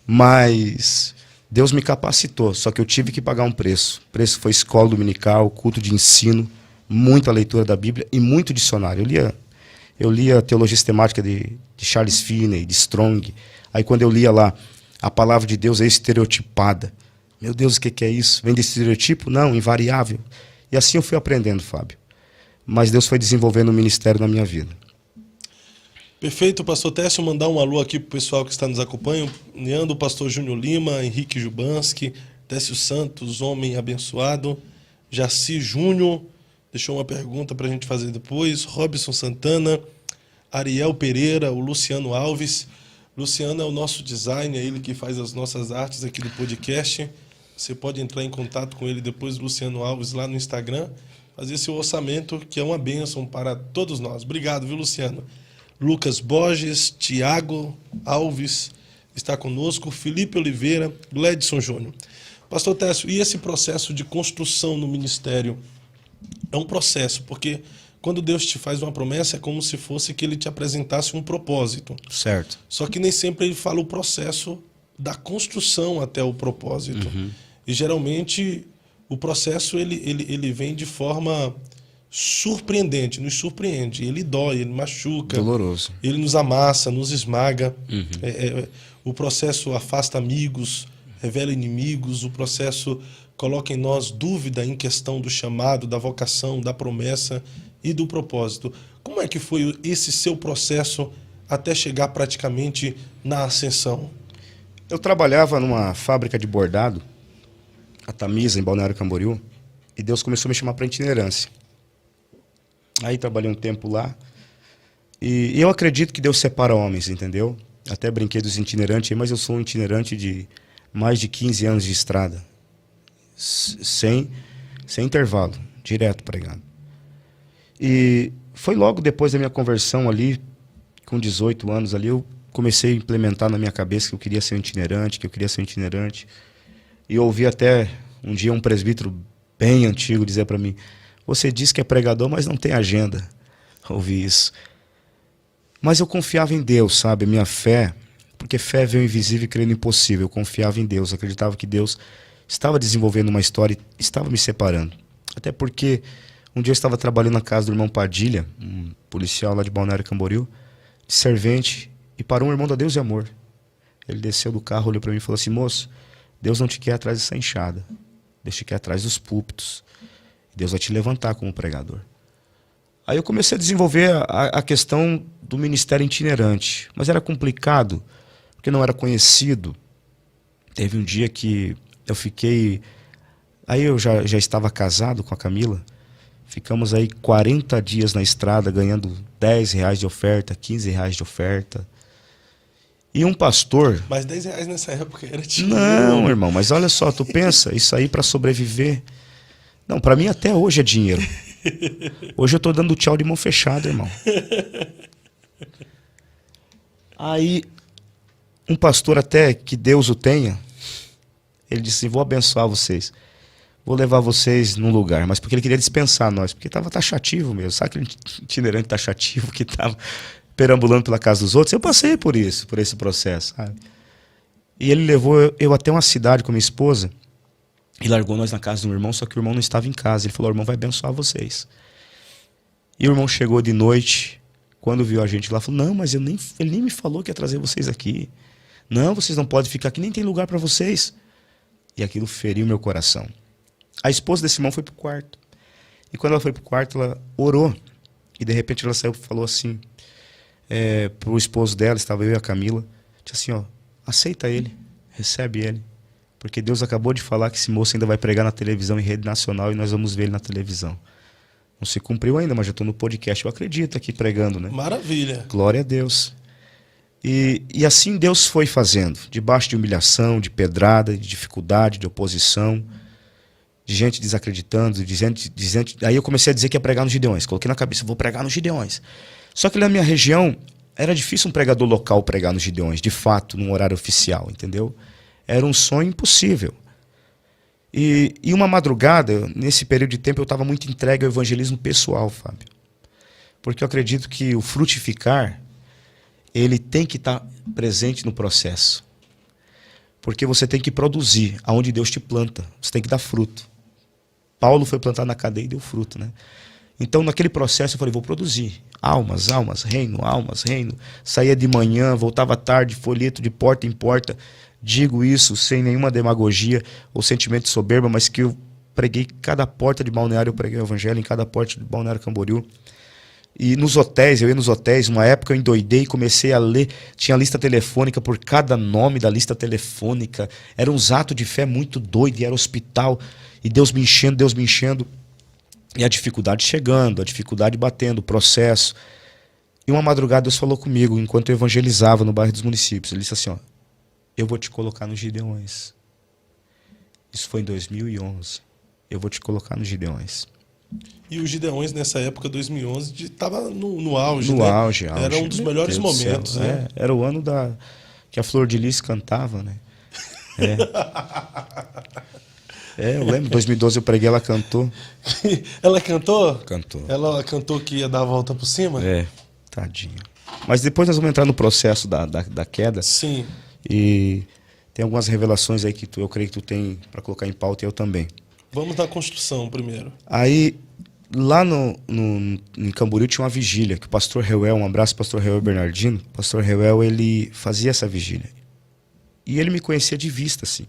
Mas Deus me capacitou, só que eu tive que pagar um preço. O preço foi escola dominical, culto de ensino, muita leitura da Bíblia e muito dicionário. Eu lia a teologia sistemática de Charles Finney, de Strong. Aí quando eu lia lá, a palavra de Deus é estereotipada. Meu Deus, o que é isso? Vem de estereotipo? Não, invariável. E assim eu fui aprendendo, Fábio. Mas Deus foi desenvolvendo um ministério na minha vida. Perfeito, pastor Técio, mandar um alô aqui para o pessoal que está nos acompanhando, o pastor Júnior Lima, Henrique Jubanski, Técio Santos, homem abençoado, Jaci Júnior, deixou uma pergunta para a gente fazer depois, Robson Santana, Ariel Pereira, o Luciano Alves, Luciano é o nosso designer, é ele que faz as nossas artes aqui do podcast. Você pode entrar em contato com ele depois, Luciano Alves, lá no Instagram, fazer seu orçamento, que é uma bênção para todos nós. Obrigado, viu, Luciano? Lucas Borges, Tiago Alves está conosco, Felipe Oliveira, Gledson Júnior. Pastor Técio, e esse processo de construção no ministério? É um processo, porque quando Deus te faz uma promessa, é como se fosse que ele te apresentasse um propósito. Certo. Só que nem sempre ele fala o processo da construção até o propósito. E geralmente o processo ele vem de forma surpreendente, nos surpreende. Ele dói, ele machuca. Doloroso. Ele nos amassa, nos esmaga. O processo afasta amigos, revela inimigos. O processo coloca em nós dúvida em questão do chamado, da vocação, da promessa e do propósito. Como é que foi esse seu processo até chegar praticamente na ascensão? Eu trabalhava numa fábrica de bordado, a Tamisa, em Balneário Camboriú, e Deus começou a me chamar para itinerância. Aí trabalhei um tempo lá, e eu acredito que Deus separa homens, entendeu? Até brinquei dos itinerantes, mas eu sou um itinerante de mais de 15 anos de estrada, sem intervalo, direto pregando. E foi logo depois da minha conversão ali, com 18 anos ali, eu comecei a implementar na minha cabeça que eu queria ser um itinerante, E eu ouvi até um dia um presbítero bem antigo dizer para mim: você diz que é pregador, mas não tem agenda. Eu ouvi isso. Mas eu confiava em Deus, sabe? Minha fé, porque fé vê o invisível e crê no impossível. Eu confiava em Deus, acreditava que Deus estava desenvolvendo uma história e estava me separando. Até porque um dia eu estava trabalhando na casa do irmão Padilha, um policial lá de Balneário Camboriú, de servente, e parou um irmão da Deus e Amor. Ele desceu do carro, olhou para mim e falou assim: moço, Deus não te quer atrás dessa enxada, Deus te quer atrás dos púlpitos. Deus vai te levantar como pregador. Aí eu comecei a desenvolver a questão do ministério itinerante, mas era complicado, porque não era conhecido. Teve um dia que eu fiquei... Aí eu já estava casado com a Camila, ficamos aí 40 dias na estrada, ganhando R$10 de oferta, R$15 de oferta. E um pastor... Mas R$10 nessa época era dinheiro. Não, irmão, mas olha só, tu pensa, isso aí para sobreviver... Não, para mim até hoje é dinheiro. Hoje eu tô dando tchau de mão fechada, irmão. Aí, um pastor até, que Deus o tenha, ele disse: vou abençoar vocês. Vou levar vocês num lugar. Mas porque ele queria dispensar nós, porque tava taxativo mesmo. Sabe aquele itinerante taxativo que tava perambulando pela casa dos outros? Eu passei por isso, por esse processo, sabe? E ele levou eu até uma cidade com minha esposa, e largou nós na casa do irmão, só que o irmão não estava em casa. Ele falou: o irmão vai abençoar vocês. E o irmão chegou de noite, quando viu a gente lá, falou: não, mas ele nem me falou que ia trazer vocês aqui. Não, vocês não podem ficar aqui, nem tem lugar para vocês. E aquilo feriu meu coração. A esposa desse irmão foi pro quarto. E quando ela foi pro quarto, ela orou. E de repente ela saiu e falou assim, pro esposo dela, estava eu e a Camila, disse assim: ó, aceita ele, recebe ele. Porque Deus acabou de falar que esse moço ainda vai pregar na televisão em rede nacional e nós vamos ver ele na televisão. Não se cumpriu ainda, mas já estou no podcast. Eu acredito aqui pregando, né? Maravilha. Glória a Deus. E assim Deus foi fazendo, debaixo de humilhação, de pedrada, de dificuldade, de oposição, de gente desacreditando, dizendo. Aí eu comecei a dizer que ia pregar nos Gideões. Coloquei na cabeça: vou pregar nos Gideões. Só que na minha região era difícil um pregador local pregar nos Gideões, de fato, num horário oficial, entendeu? Era um sonho impossível. E uma madrugada, nesse período de tempo, eu estava muito entregue ao evangelismo pessoal, Fábio. Porque eu acredito que o frutificar, ele tem que estar presente no processo. Porque você tem que produzir aonde Deus te planta. Você tem que dar fruto. Paulo foi plantado na cadeia e deu fruto, né? Então, naquele processo, eu falei: vou produzir. Almas, reino. Saía de manhã, voltava tarde, folheto de porta em porta. Digo isso sem nenhuma demagogia ou sentimento de soberba, mas que eu preguei cada porta de Balneário, eu preguei o evangelho em cada porta de Balneário Camboriú. E nos hotéis, eu ia nos hotéis, uma época eu endoidei e comecei a ler, tinha lista telefônica por cada nome da lista telefônica, era uns atos de fé muito doido, e era hospital, e Deus me enchendo, e a dificuldade chegando, a dificuldade batendo, o processo. E uma madrugada Deus falou comigo, enquanto eu evangelizava no bairro dos Municípios. Ele disse assim, ó, eu vou te colocar nos Gideões. Isso foi em 2011. Eu vou te colocar nos Gideões. E os Gideões, nessa época, 2011, estava no auge, No né? auge. Era um dos Meu melhores Deus do céu. momentos, né? Era o ano que a Flor de Lis cantava, né? Eu lembro, em 2012 eu preguei, ela cantou. Ela cantou? Cantou. Ela cantou que ia dar a volta por cima? Tadinho. Mas depois nós vamos entrar no processo da queda. Sim. E tem algumas revelações aí que eu creio que tu tem para colocar em pauta e eu também. Vamos na construção primeiro. Aí, lá em Camboriú tinha uma vigília, que o pastor Reuel, um abraço pastor Reuel Bernardino, o pastor Reuel, ele fazia essa vigília. E ele me conhecia de vista, assim.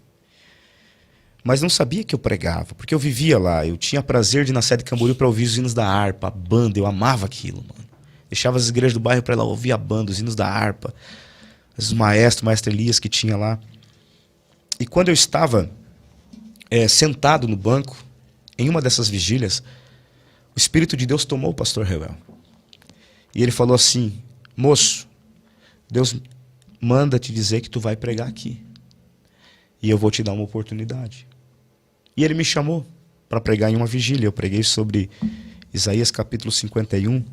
Mas não sabia que eu pregava, porque eu vivia lá, eu tinha prazer de ir na sede de Camboriú para ouvir os hinos da harpa, a banda, eu amava aquilo, mano. Deixava as igrejas do bairro para ir lá ouvir a banda, os hinos da harpa, os maestro Elias que tinha lá. E quando eu estava sentado no banco, em uma dessas vigílias, o Espírito de Deus tomou o pastor Reuel. E ele falou assim, moço, Deus manda te dizer que tu vai pregar aqui. E eu vou te dar uma oportunidade. E ele me chamou para pregar em uma vigília. Eu preguei sobre Isaías capítulo 51.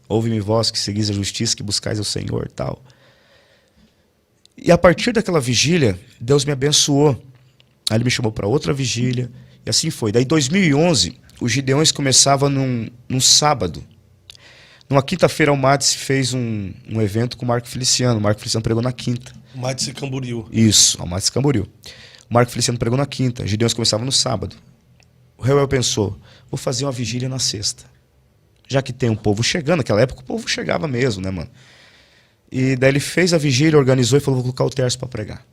Ouve-me vós que seguis a justiça, que buscais ao Senhor e tal. E a partir daquela vigília, Deus me abençoou. Aí ele me chamou para outra vigília. E assim foi. Daí em 2011, os Gideões começavam num sábado. Numa quinta-feira, o Mads fez um evento com o Marco Feliciano. O Marco Feliciano pregou na quinta. O Mads Camboriú. Isso, o Mads Camboriú. O Marco Feliciano pregou na quinta. Os Gideões começavam no sábado. O Reuel pensou, vou fazer uma vigília na sexta. Já que tem um povo chegando, naquela época o povo chegava mesmo, né, mano? E daí ele fez a vigília, organizou e falou, vou colocar o Tércio para pregar.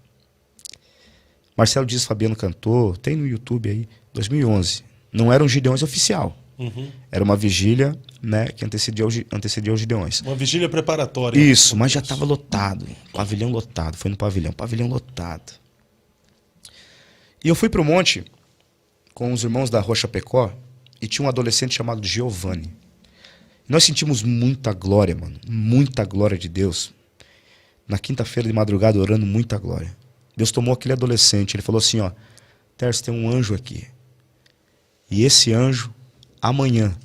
Marcelo Dias Fabiano cantou, tem no YouTube aí, 2011. Não era um Gideões oficial. Uhum. Era uma vigília, né, que antecedia os Gideões. Uma vigília preparatória. Isso, mas já estava lotado. Pavilhão lotado. Foi no pavilhão lotado. E eu fui pro monte com os irmãos da Rocha Pecó e tinha um adolescente chamado Giovanni. Nós sentimos muita glória, mano. Muita glória de Deus. Na quinta-feira de madrugada, orando muita glória. Deus tomou aquele adolescente. Ele falou assim, ó, Tércio, tem um anjo aqui. E esse anjo, amanhã,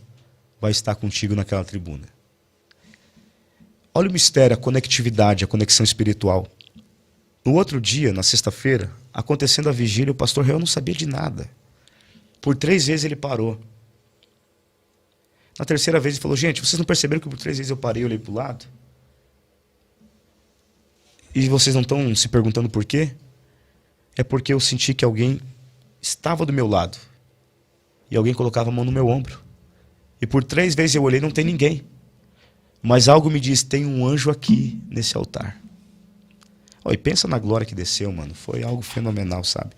vai estar contigo naquela tribuna. Olha o mistério, a conectividade, a conexão espiritual. No outro dia, na sexta-feira, acontecendo a vigília, o pastor Reuel não sabia de nada. Por 3 vezes ele parou. Na terceira vez ele falou, gente, vocês não perceberam que por 3 vezes eu parei e olhei para o lado? E vocês não estão se perguntando por quê? É porque eu senti que alguém estava do meu lado. E alguém colocava a mão no meu ombro. E por 3 vezes eu olhei e não tem ninguém. Mas algo me diz, tem um anjo aqui nesse altar. Oh, e pensa na glória que desceu, mano. Foi algo fenomenal, sabe?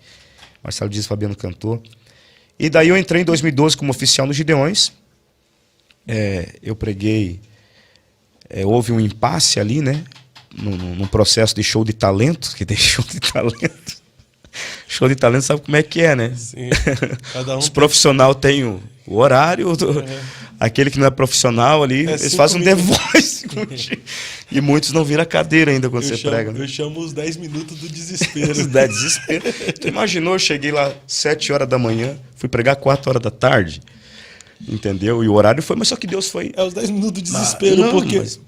Marcelo Dias Fabiano cantou. E daí eu entrei em 2012 como oficial nos Gideões. Eu preguei. Houve um impasse ali, né? No processo de show de talento. Que tem show de talento. Show de talento sabe como é que é, né? Sim. Cada um Os profissionais têm o horário. Aquele que não é profissional ali, eles fazem um The Voice. E muitos não viram a cadeira ainda quando você prega. Né? Eu chamo os 10 minutos do desespero. Os 10 desespero. Tu imaginou, eu cheguei lá 7 horas da manhã, fui pregar 4 horas da tarde. Entendeu? E o horário foi, mas só que Deus foi... Os 10 minutos do desespero, não,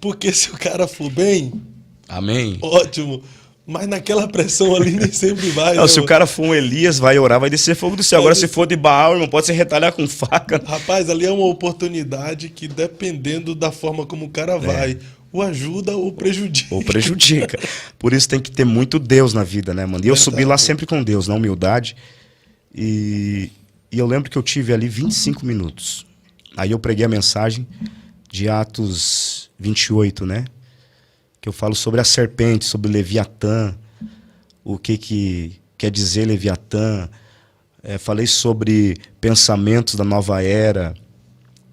porque se o cara for bem... Amém. Ótimo. Mas naquela pressão ali nem sempre vai. Não, se o cara for um Elias, vai orar, vai descer fogo do céu. Agora, se for de Baal, irmão, pode se retalhar com faca. Rapaz, ali é uma oportunidade que, dependendo da forma como o cara vai, o ajuda ou prejudica. Ou prejudica. Por isso tem que ter muito Deus na vida, né, mano? E eu subi lá sempre com Deus, na humildade. E eu lembro que eu tive ali 25 minutos. Aí eu preguei a mensagem de Atos 28, né? Que eu falo sobre a serpente, sobre Leviatã, o que quer dizer Leviatã. Falei sobre pensamentos da nova era.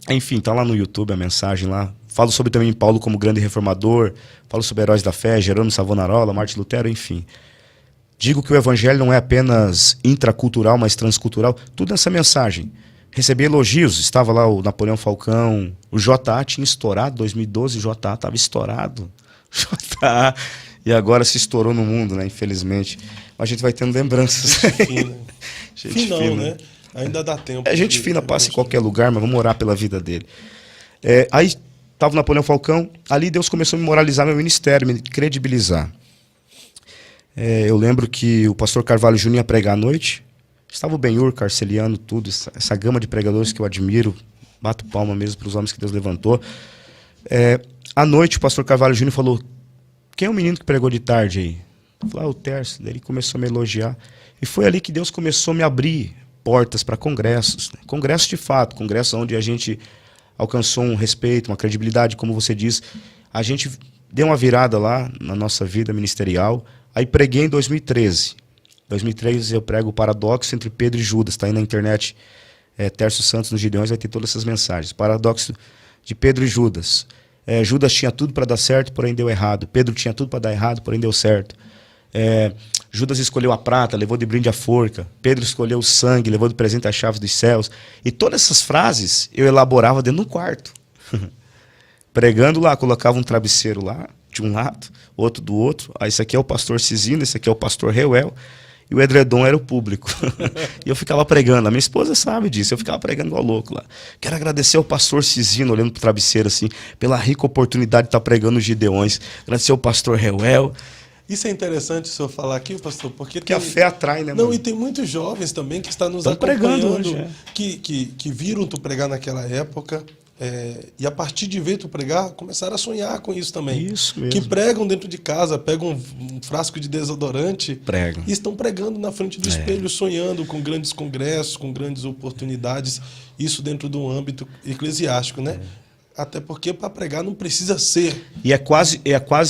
Enfim, tá lá no YouTube a mensagem lá. Falo sobre também Paulo como grande reformador. Falo sobre heróis da fé, Jerônimo Savonarola, Martin Lutero, enfim. Digo que o evangelho não é apenas intracultural, mas transcultural. Tudo nessa mensagem. recebi elogios. Estava lá o Napoleão Falcão, o JA tinha estourado, 2012 o JA estava estourado. JA, e agora se estourou no mundo, né? Infelizmente. Mas a gente vai tendo lembranças. Gente fina. Gente Finão, fina. né? Ainda dá tempo. É gente fina, passa em qualquer lugar, mas vamos orar pela vida dele. Aí estava o Napoleão Falcão, ali Deus começou a me moralizar meu ministério, me credibilizar. Eu lembro que o pastor Carvalho Júnior ia pregar à noite, estava o Benhur, Carceliano, tudo, essa gama de pregadores que eu admiro, bato palma mesmo para os homens que Deus levantou. À noite o pastor Carvalho Júnior falou, quem é o menino que pregou de tarde aí? Eu falei, o Tércio. Daí ele começou a me elogiar. E foi ali que Deus começou a me abrir portas para congressos. Né? Congressos de fato, congressos onde a gente alcançou um respeito, uma credibilidade, como você diz. A gente deu uma virada lá na nossa vida ministerial. Aí preguei em 2013. Em 2013 eu prego o paradoxo entre Pedro e Judas. Está aí na internet, Tércio Santos nos Gideões, vai ter todas essas mensagens. Paradoxo de Pedro e Judas. Judas tinha tudo para dar certo, porém deu errado. Pedro tinha tudo para dar errado, porém deu certo. Judas escolheu a prata, levou de brinde a forca. Pedro escolheu o sangue, levou de presente as chaves dos céus. E todas essas frases eu elaborava dentro de um quarto. Pregando lá, colocava um travesseiro lá, de um lado, outro do outro. Esse aqui é o pastor Cisino, esse aqui é o pastor Reuel. E o edredom era o público. E eu ficava pregando. A minha esposa sabe disso. Eu ficava pregando igual louco lá. Quero agradecer ao pastor Cisino, olhando para o travesseiro assim, pela rica oportunidade de estar pregando os Gideões. Agradecer ao pastor Reuel. Isso é interessante o senhor falar aqui, pastor, porque a fé atrai, né, mano? Não, e tem muitos jovens também que estão nos pregando acompanhando, hoje, que viram tu pregar naquela época, e a partir de ver tu pregar, começaram a sonhar com isso também. Isso mesmo. Que pregam dentro de casa, pegam um frasco de desodorante e estão pregando na frente do espelho, sonhando com grandes congressos, com grandes oportunidades, isso dentro do âmbito eclesiástico, né? Até porque para pregar não precisa ser. E é quase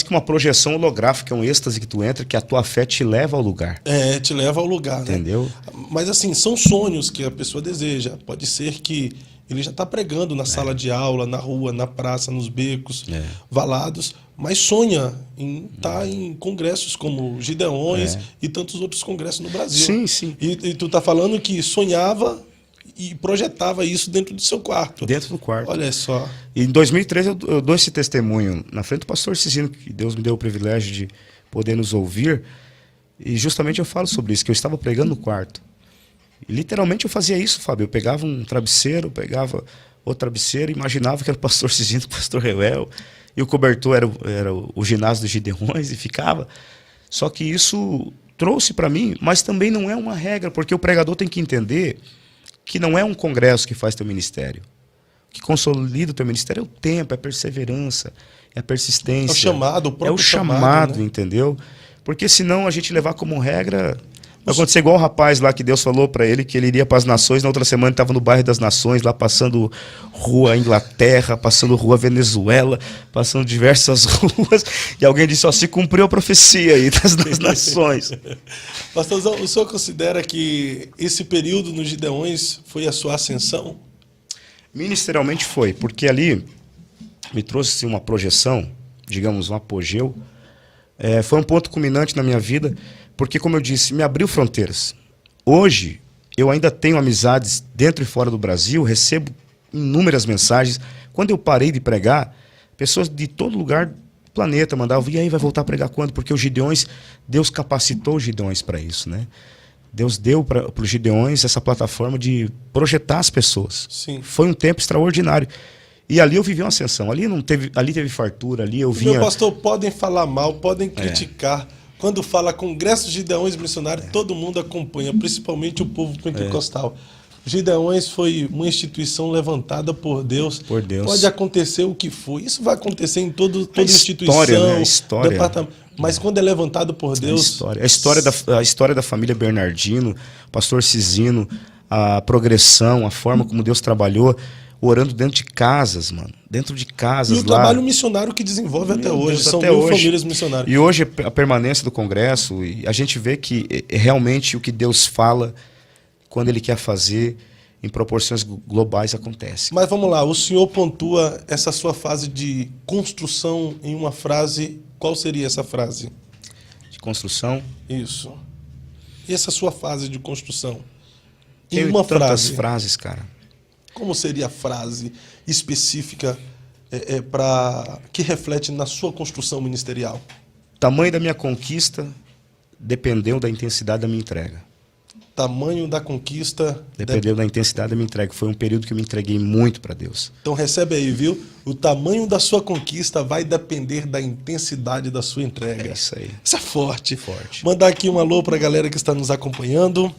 que uma projeção holográfica, é um êxtase que tu entra, que a tua fé te leva ao lugar. Te leva ao lugar, entendeu? Né? Mas assim, são sonhos que a pessoa deseja. Pode ser que ele já está pregando na sala de aula, na rua, na praça, nos becos, valados, mas sonha em estar em congressos como Gideões e tantos outros congressos no Brasil. Sim, sim. E tu está falando que sonhava e projetava isso dentro do seu quarto. Dentro do quarto. Olha só. E em 2013 eu dou esse testemunho na frente do pastor Cisino, que Deus me deu o privilégio de poder nos ouvir. E justamente eu falo sobre isso, que eu estava pregando no quarto. E literalmente eu fazia isso, Fábio. Eu pegava um travesseiro, pegava outro travesseiro, imaginava que era o pastor Cisino, o pastor Reuel, e o cobertor era o ginásio dos Gideões, e ficava. Só que isso trouxe para mim, mas também não é uma regra, porque o pregador tem que entender que não é um congresso que faz teu ministério. O que consolida o teu ministério é o tempo, é a perseverança, é a persistência. É o chamado, o próprio é o chamado, né? Entendeu? Porque senão a gente levar como regra... Vai acontecer igual o rapaz lá que Deus falou para ele que ele iria para as nações. Na outra semana ele estava no bairro das Nações, lá passando rua Inglaterra, passando rua Venezuela, passando diversas ruas. E alguém disse, se cumpriu a profecia aí das nações. Pastorzão, o senhor considera que esse período nos Gideões foi a sua ascensão? Ministerialmente foi, porque ali me trouxe uma projeção, digamos, um apogeu. Foi um ponto culminante na minha vida, porque, como eu disse, me abriu fronteiras. Hoje, eu ainda tenho amizades dentro e fora do Brasil, recebo inúmeras mensagens. Quando eu parei de pregar, pessoas de todo lugar do planeta mandavam, e aí, vai voltar a pregar quando? Porque os Gideões, Deus capacitou os Gideões para isso, né? Deus deu para os Gideões essa plataforma de projetar as pessoas. Sim. Foi um tempo extraordinário. E ali eu vivi uma ascensão. Ali teve fartura, ali eu vinha... Meu pastor, podem falar mal, podem criticar. Quando fala Congresso Gideões Missionário, todo mundo acompanha, principalmente o povo pentecostal. Gideões foi uma instituição levantada por Deus. Por Deus. Pode acontecer o que for. Isso vai acontecer em toda instituição, né? A história. Departamento. Mas quando é levantado por Deus... A história da família Bernardino, pastor Cisino, a progressão, a forma como Deus trabalhou, orando dentro de casas, mano. Dentro de casas lá. E o trabalho missionário que desenvolve até hoje. São 1000 famílias missionárias. E hoje a permanência do Congresso, e a gente vê que realmente o que Deus fala, quando Ele quer fazer, em proporções globais, acontece. Mas vamos lá, o senhor pontua essa sua fase de construção em uma frase. Qual seria essa frase? De construção? Isso. E essa sua fase de construção? Em Tem uma tantas frase. frases, cara. Como seria a frase específica que reflete na sua construção ministerial? Tamanho da minha conquista dependeu da intensidade da minha entrega. Tamanho da conquista dependeu da intensidade da minha entrega. Foi um período que eu me entreguei muito para Deus. Então recebe aí, viu? O tamanho da sua conquista vai depender da intensidade da sua entrega. É isso aí. Isso é forte. Forte. Mandar aqui um alô para a galera que está nos acompanhando.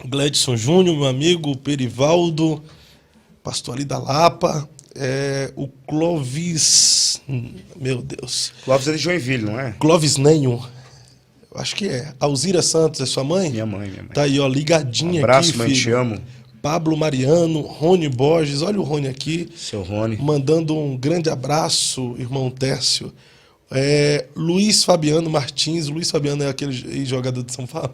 Gledson Júnior, meu amigo, Perivaldo, pastor ali da Lapa, o Clóvis, meu Deus. Clóvis é de Joinville, não é? Clóvis Nenho, acho que é. Alzira Santos é sua mãe? Minha mãe. Tá aí, ó, ligadinha abraço, aqui, mãe, filho. te amo. Pablo Mariano, Rony Borges, olha o Rony aqui. Seu Rony. Mandando um grande abraço, irmão Tércio. Luiz Fabiano Martins. Luiz Fabiano é aquele jogador de São Paulo.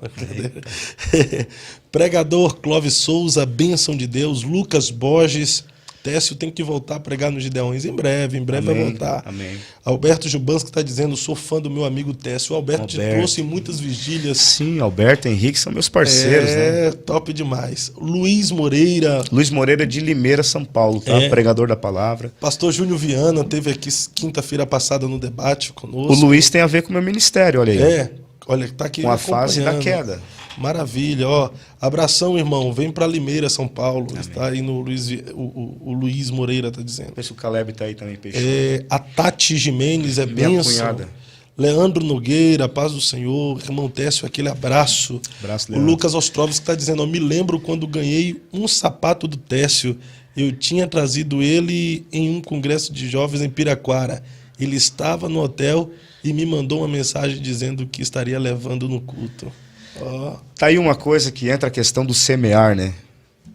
Pregador Clóvis Souza, bênção de Deus. Lucas Borges. Tércio tem que voltar a pregar nos Gideões em breve Amém, vai voltar. Amém. Alberto Jubanski está dizendo, sou fã do meu amigo Tércio. O Alberto te trouxe muitas vigílias. Sim, Alberto e Henrique são meus parceiros, né? Top demais. Luiz Moreira de Limeira, São Paulo, tá? Pregador da palavra. Pastor Júnior Viana teve aqui quinta-feira passada no debate conosco. O Luiz tem a ver com o meu ministério, olha aí. Olha, tá aqui com a fase da queda. Maravilha, ó. Abração, irmão. Vem para Limeira, São Paulo. Amém. Está aí no o Luiz Moreira tá dizendo. Pensa o Caleb tá aí também, peixe. A Tati Jimenez é minha bênção. Cunhada. Leandro Nogueira, paz do Senhor. Irmão Técio, aquele abraço. Abraço, o Lucas Ostrovski está dizendo, ó, me lembro quando ganhei um sapato do Técio. Eu tinha trazido ele em um congresso de jovens em Piraquara. Ele estava no hotel e me mandou uma mensagem dizendo que estaria levando no culto. Tá aí uma coisa que entra a questão do semear, né?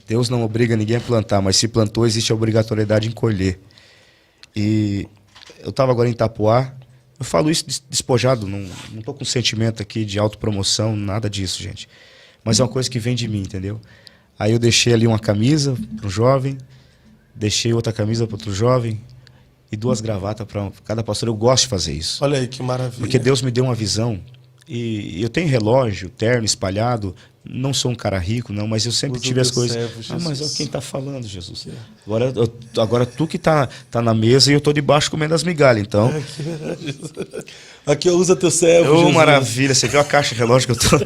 Deus não obriga ninguém a plantar, mas se plantou, existe a obrigatoriedade em colher. E eu estava agora em Itapuá, eu falo isso despojado, não tô com sentimento aqui de autopromoção, nada disso, gente. Mas é uma coisa que vem de mim, entendeu? Aí eu deixei ali uma camisa para um jovem, deixei outra camisa para outro jovem e 2 gravatas para cada pastor. Eu gosto de fazer isso. Olha aí que maravilha. Porque Deus me deu uma visão. E eu tenho relógio, terno espalhado, não sou um cara rico, não, mas eu sempre tive as coisas. Mas olha quem está falando, Jesus. Agora tu que tá na mesa e eu tô debaixo comendo as migalhas, então. Aqui eu uso teu servo, Jesus. Maravilha, você viu a caixa de relógio que eu tô...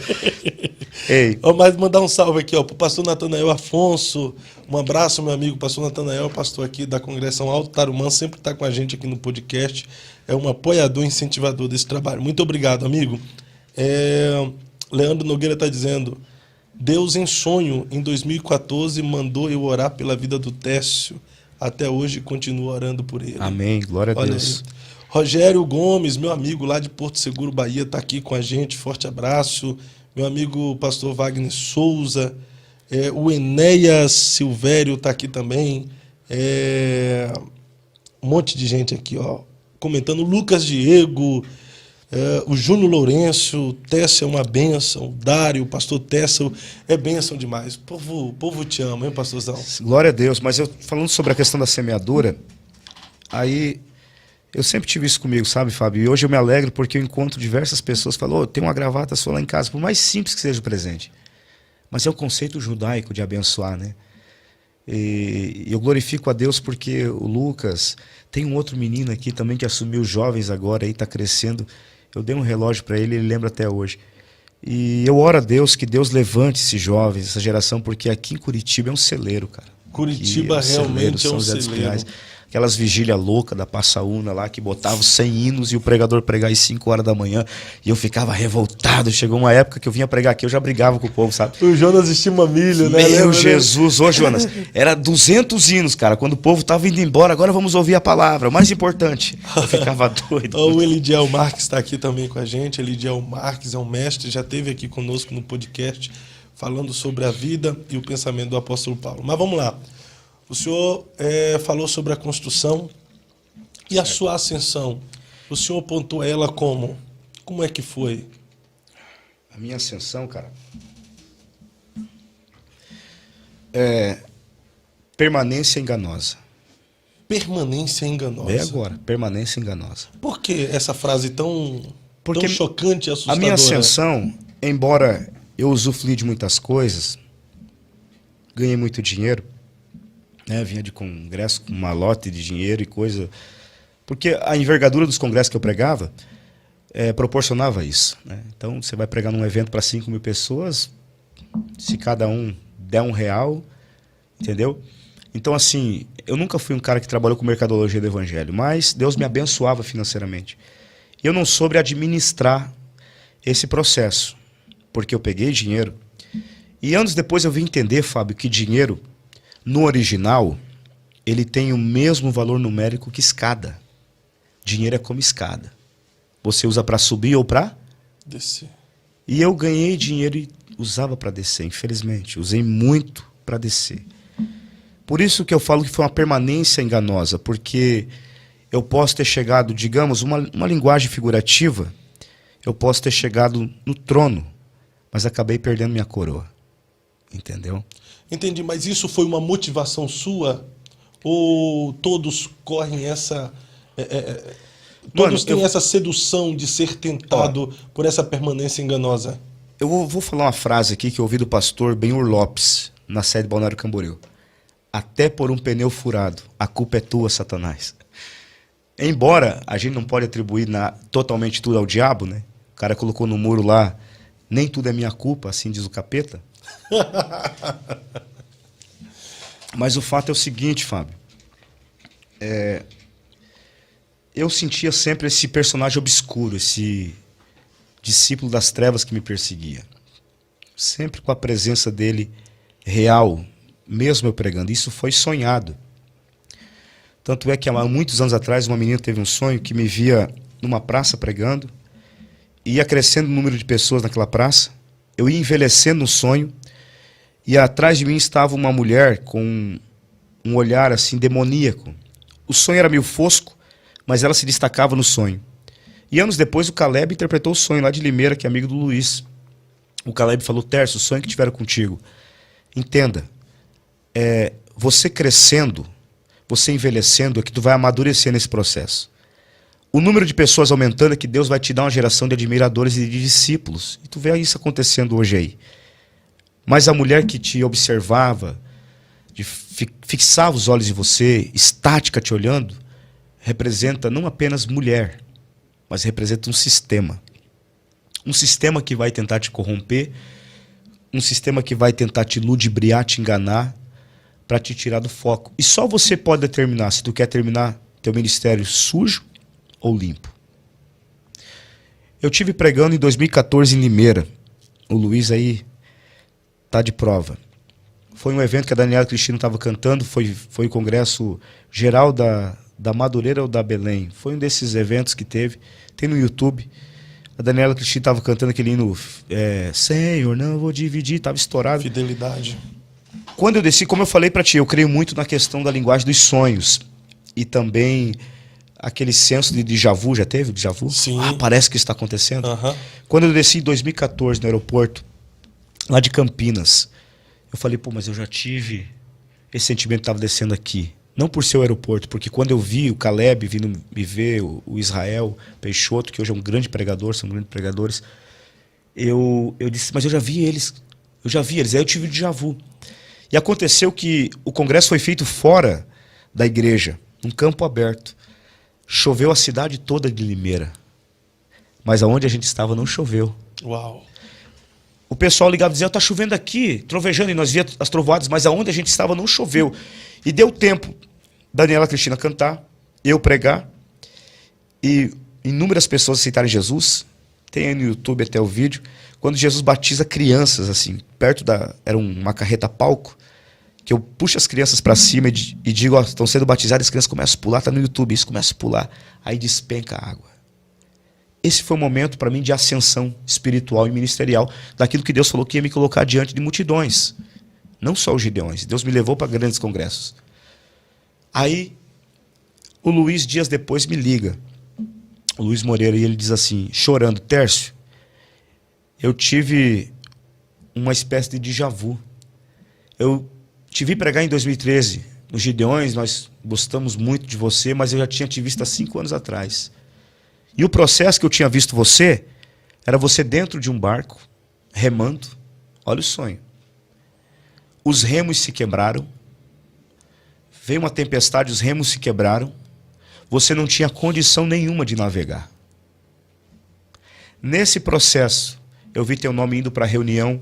Ei. Mas mandar um salve aqui, ó, pro pastor Natanael Afonso. Um abraço, meu amigo, pastor Natanael, pastor aqui da Congregação Alto Tarumã, sempre está com a gente aqui no podcast. É um apoiador, incentivador desse trabalho. Muito obrigado, amigo. Leandro Nogueira está dizendo, Deus em sonho, em 2014, mandou eu orar pela vida do Técio. Até hoje continuo orando por ele. Amém, glória a Deus. Aí. Rogério Gomes, meu amigo lá de Porto Seguro, Bahia, está aqui com a gente. Forte abraço. Meu amigo pastor Wagner Souza. O Enéas Silvério está aqui também. Um monte de gente aqui, ó, comentando. Lucas Diego, o Júnior Lourenço, Tessa é uma bênção, o Dário, o pastor Tessa é bênção demais. O povo te ama, hein, pastorzão? Glória a Deus, mas eu falando sobre a questão da semeadura, aí eu sempre tive isso comigo, sabe, Fábio? E hoje eu me alegro porque eu encontro diversas pessoas que falam, tem uma gravata sua lá em casa, por mais simples que seja o presente. Mas é o conceito judaico de abençoar, né? E eu glorifico a Deus porque o Lucas, tem um outro menino aqui também que assumiu jovens agora, aí está crescendo. Eu dei um relógio para ele lembra até hoje. E eu oro a Deus que Deus levante esses jovens, essa geração, porque aqui em Curitiba é um celeiro, cara. Curitiba realmente é um celeiro. Aquelas vigílias loucas da Passaúna lá, que botavam 100 hinos e o pregador pregar às 5 horas da manhã. E eu ficava revoltado. Chegou uma época que eu vinha pregar aqui, eu já brigava com o povo, sabe? O Jonas estima milho, né? Meu Jesus, ô Jonas, era 200 hinos, cara, quando o povo tava indo embora, agora vamos ouvir a palavra, o mais importante. Eu ficava doido. O Elidiel Marques está aqui também com a gente. Elidiel Marques é um mestre, já esteve aqui conosco no podcast, falando sobre a vida e o pensamento do apóstolo Paulo. Mas vamos lá. O senhor falou sobre a construção e a sua ascensão. O senhor pontua ela como? Como é que foi? A minha ascensão, cara, permanência enganosa. Permanência enganosa. É agora, permanência enganosa. Por que essa frase tão chocante e assustadora? A minha ascensão, embora eu usufruí de muitas coisas, ganhei muito dinheiro, né? Vinha de congresso com uma lote de dinheiro e coisa. Porque a envergadura dos congressos que eu pregava proporcionava isso, né? Então, você vai pregar num evento para 5.000 pessoas, se cada um der R$1, entendeu? Então, assim, eu nunca fui um cara que trabalhou com mercadologia do evangelho, mas Deus me abençoava financeiramente. E eu não soube administrar esse processo, porque eu peguei dinheiro. E anos depois eu vim entender, Fábio, que dinheiro, no original, ele tem o mesmo valor numérico que escada. Dinheiro é como escada. Você usa para subir ou para descer. E eu ganhei dinheiro e usava para descer, infelizmente. Usei muito para descer. Por isso que eu falo que foi uma permanência enganosa, porque eu posso ter chegado, digamos, uma linguagem figurativa, eu posso ter chegado no trono, mas acabei perdendo minha coroa. Entendeu? Entendi, mas isso foi uma motivação sua? Ou todos correm essa... todos têm essa sedução de ser tentado por essa permanência enganosa? Eu vou falar uma frase aqui que eu ouvi do pastor Benhur Lopes, na sede de Balneário Camboriú. Até por um pneu furado, a culpa é tua, Satanás. Embora a gente não pode atribuir totalmente tudo ao diabo, né? O cara colocou no muro lá, nem tudo é minha culpa, assim diz o capeta. Mas o fato é o seguinte, Fábio. Eu sentia sempre esse personagem obscuro, esse discípulo das trevas que me perseguia. Sempre com a presença dele real, mesmo eu pregando. Isso foi sonhado. Tanto é que há muitos anos atrás uma menina teve um sonho que me via numa praça pregando, ia crescendo o número de pessoas naquela praça, eu ia envelhecendo no sonho, e atrás de mim estava uma mulher com um olhar assim demoníaco. O sonho era meio fosco, mas ela se destacava no sonho. E anos depois o Caleb interpretou o sonho lá de Limeira, que é amigo do Luiz. O Caleb falou: Tércio, o sonho que tiveram contigo. Entenda, você crescendo, você envelhecendo, é que tu vai amadurecer nesse processo. O número de pessoas aumentando é que Deus vai te dar uma geração de admiradores e de discípulos. E tu vê isso acontecendo hoje aí. Mas a mulher que te observava, fixava os olhos em você, estática te olhando, representa não apenas mulher, mas representa um sistema. Um sistema que vai tentar te corromper, um sistema que vai tentar te ludibriar, te enganar, para te tirar do foco. E só você pode determinar se tu quer terminar teu ministério sujo ou limpo. Eu tive pregando em 2014 em Limeira. O Luiz aí tá de prova. Foi um evento que a Daniela Cristina estava cantando, foi o congresso geral da Madureira ou da Belém. Foi um desses eventos que teve. Tem no YouTube. A Daniela Cristina estava cantando aquele hino, Senhor, não vou dividir, estava estourado. Fidelidade. Quando eu desci, como eu falei para ti, eu creio muito na questão da linguagem dos sonhos. E também aquele senso de déjà vu, já teve déjà vu? Sim. Parece que está acontecendo. Uhum. Quando eu desci em 2014 no aeroporto, lá de Campinas, eu falei, mas eu já tive esse sentimento que estava descendo aqui. Não por ser o aeroporto, porque quando eu vi o Caleb vindo me ver, o Israel Peixoto, que hoje é um grande pregador, são grandes pregadores, eu disse, mas eu já vi eles. Aí eu tive o déjà vu. E aconteceu que o congresso foi feito fora da igreja, num campo aberto. Choveu a cidade toda de Limeira. Mas aonde a gente estava não choveu. Uau. O pessoal ligava e dizia, tá chovendo aqui, trovejando, e nós via as trovoadas, mas aonde a gente estava não choveu. E deu tempo Daniela Cristina cantar, eu pregar, e inúmeras pessoas aceitarem Jesus. Tem aí no YouTube até o vídeo, quando Jesus batiza crianças, assim, era uma carreta palco, que eu puxo as crianças para cima e digo, estão sendo batizadas, as crianças começam a pular, tá no YouTube, isso começa a pular, aí despenca a água. Esse foi um momento para mim de ascensão espiritual e ministerial, daquilo que Deus falou que ia me colocar diante de multidões. Não só os gideões, Deus me levou para grandes congressos. Aí, o Luiz, dias depois, me liga. O Luiz Moreira, e ele diz assim, chorando, Tércio, eu tive uma espécie de déjà vu. Eu te vi pregar em 2013, nos Gideões, nós gostamos muito de você, mas eu já tinha te visto há 5 anos atrás. E o processo que eu tinha visto você, era você dentro de um barco, remando, olha o sonho. Os remos se quebraram, Veio uma tempestade, os remos se quebraram. Você não tinha condição nenhuma de navegar. Nesse processo, eu vi teu nome indo para a reunião,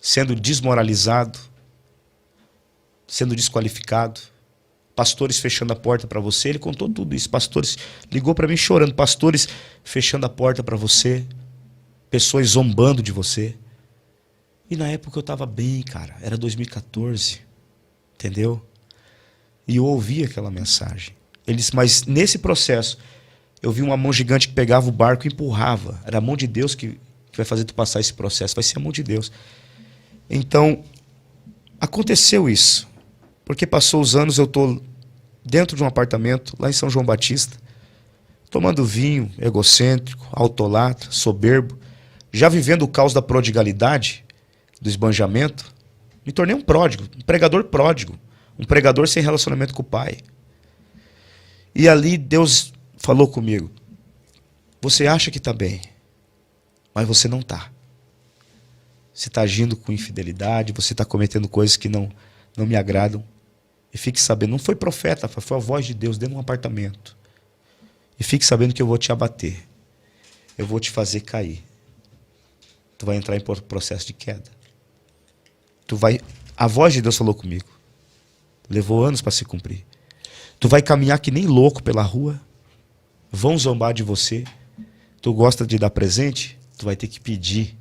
sendo desmoralizado, sendo desqualificado, pastores fechando a porta para você. Ele contou tudo isso. Pastores ligou para mim chorando, pastores fechando a porta para você, pessoas zombando de você. E na época eu estava bem, cara. Era 2014, entendeu? E eu ouvi aquela mensagem. Mas nesse processo, eu vi uma mão gigante que pegava o barco e empurrava. Era a mão de Deus que vai fazer tu passar esse processo. Vai ser a mão de Deus. Então, aconteceu isso. Porque passou os anos, eu estou dentro de um apartamento, lá em São João Batista, tomando vinho, egocêntrico, autolatra, soberbo, já vivendo o caos da prodigalidade, do esbanjamento. Me tornei um pródigo, um pregador pródigo, um pregador sem relacionamento com o Pai. E ali Deus falou comigo: você acha que está bem, mas você não está. Você está agindo com infidelidade, você está cometendo coisas que não me agradam. E fique sabendo, não foi profeta, foi a voz de Deus dentro de um apartamento. E fique sabendo que eu vou te abater. Eu vou te fazer cair. Tu vai entrar em processo de queda. A voz de Deus falou comigo. Levou anos para se cumprir. Tu vai caminhar que nem louco pela rua. Vão zombar de você. Tu gosta de dar presente? Tu vai ter que pedir.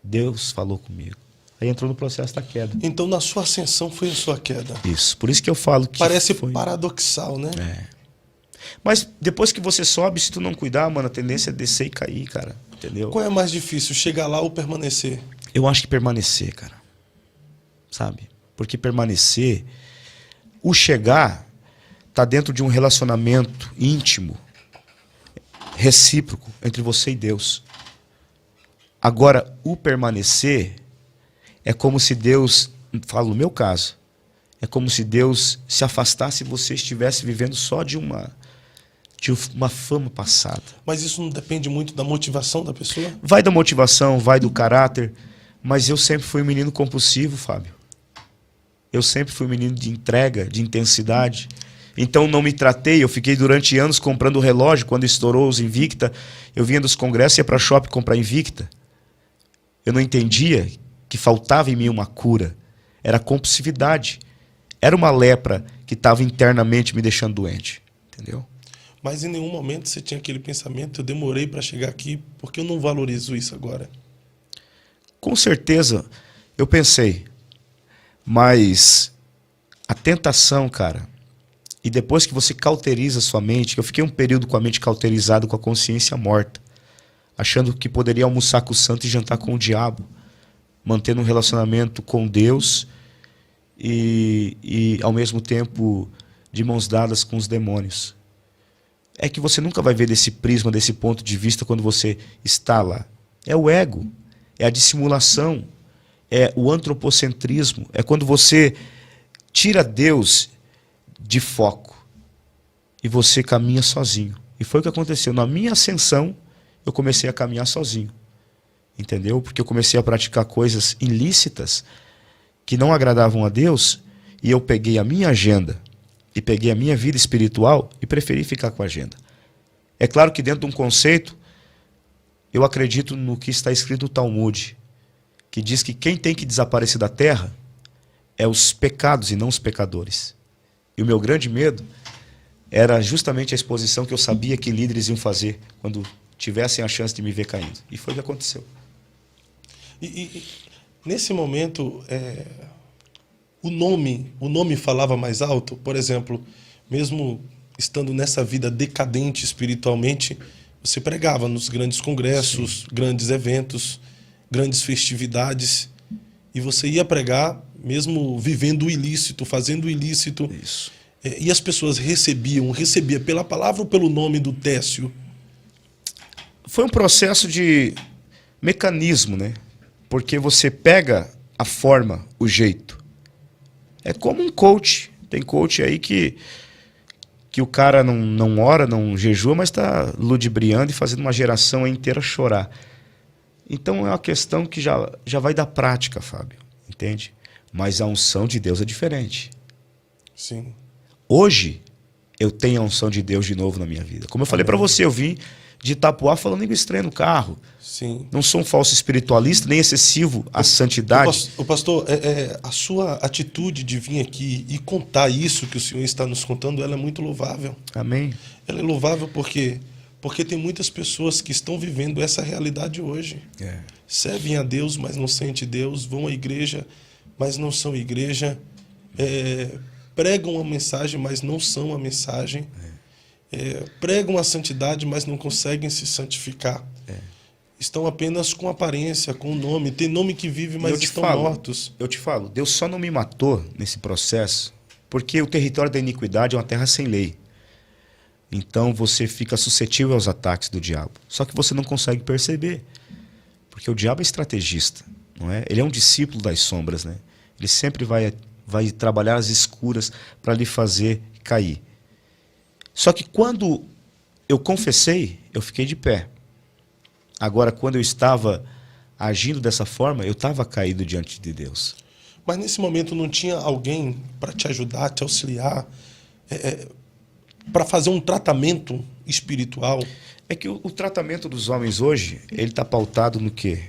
Deus falou comigo. Aí entrou no processo da queda. Então, na sua ascensão foi a sua queda. Isso. Por isso que eu falo que parece foi paradoxal, né? É. Mas depois que você sobe, se tu não cuidar, mano, a tendência é descer e cair, cara. Entendeu? Qual é mais difícil, chegar lá ou permanecer? Eu acho que permanecer, cara. Sabe? Porque permanecer, o chegar tá dentro de um relacionamento íntimo, recíproco entre você e Deus. Agora, o permanecer é como se Deus, falo no meu caso, é como se Deus se afastasse e você estivesse vivendo só de uma fama passada. Mas isso não depende muito da motivação da pessoa? Vai da motivação, vai do caráter, mas eu sempre fui um menino compulsivo, Fábio. Eu sempre fui um menino de entrega, de intensidade. Então não me tratei, eu fiquei durante anos comprando relógio. Quando estourou os Invicta, eu vinha dos congressos e ia para shopping comprar Invicta. Eu não entendia que faltava em mim uma cura. Era compulsividade. Era uma lepra que estava internamente me deixando doente. Entendeu? Mas em nenhum momento você tinha aquele pensamento: eu demorei para chegar aqui, porque eu não valorizo isso agora? Com certeza eu pensei. Mas a tentação, cara, e depois que você cauteriza sua mente, que eu fiquei um período com a mente cauterizada, com a consciência morta, achando que poderia almoçar com o santo e jantar com o diabo, mantendo um relacionamento com Deus e ao mesmo tempo de mãos dadas com os demônios. É que você nunca vai ver desse prisma, desse ponto de vista quando você está lá. É o ego, é a dissimulação, é o antropocentrismo, é quando você tira Deus de foco e você caminha sozinho. E foi o que aconteceu. Na minha ascensão, eu comecei a caminhar sozinho. Entendeu? Porque eu comecei a praticar coisas ilícitas que não agradavam a Deus, e eu peguei a minha agenda e peguei a minha vida espiritual e preferi ficar com a agenda. É claro que dentro de um conceito, eu acredito no que está escrito no Talmud, que diz que quem tem que desaparecer da terra é os pecados e não os pecadores. E o meu grande medo era justamente a exposição que eu sabia que líderes iam fazer quando tivessem a chance de me ver caindo. E foi o que aconteceu. E nesse momento, o nome falava mais alto? Por exemplo, mesmo estando nessa vida decadente espiritualmente, você pregava nos grandes congressos, grandes eventos, grandes festividades, e você ia pregar mesmo vivendo o ilícito, fazendo o ilícito. Isso. E as pessoas recebia pela palavra ou pelo nome do Técio? Foi um processo de mecanismo, né? Porque você pega a forma, o jeito. É como um coach. Tem coach aí que o cara não ora, não jejua, mas está ludibriando e fazendo uma geração inteira chorar. Então é uma questão que já vai da prática, Fábio. Entende? Mas a unção de Deus é diferente. Sim. Hoje, eu tenho a unção de Deus de novo na minha vida. Como eu falei para você, eu vim de Itapuá falando língua estranha no carro. Sim. Não sou um falso espiritualista, nem excessivo à santidade. O pastor, a sua atitude de vir aqui e contar isso que o senhor está nos contando, ela é muito louvável. Amém. Ela é louvável porque tem muitas pessoas que estão vivendo essa realidade hoje. Servem a Deus, mas não sentem Deus. Vão à igreja, mas não são igreja. Pregam a mensagem, mas não são a mensagem. Pregam a santidade, mas não conseguem se santificar. Estão apenas com aparência, com o nome. Tem nome que vive, mas estão mortos. Eu te falo, Deus só não me matou nesse processo porque o território da iniquidade é uma terra sem lei. Então você fica suscetível aos ataques do diabo. Só que você não consegue perceber. Porque o diabo é estrategista, não é? Ele é um discípulo das sombras, né? Ele sempre vai trabalhar as escuras para lhe fazer cair. Só que quando eu confessei, eu fiquei de pé. Agora, quando eu estava agindo dessa forma, eu estava caído diante de Deus. Mas nesse momento não tinha alguém para te ajudar, te auxiliar, para fazer um tratamento espiritual? É que o tratamento dos homens hoje, ele está pautado no quê?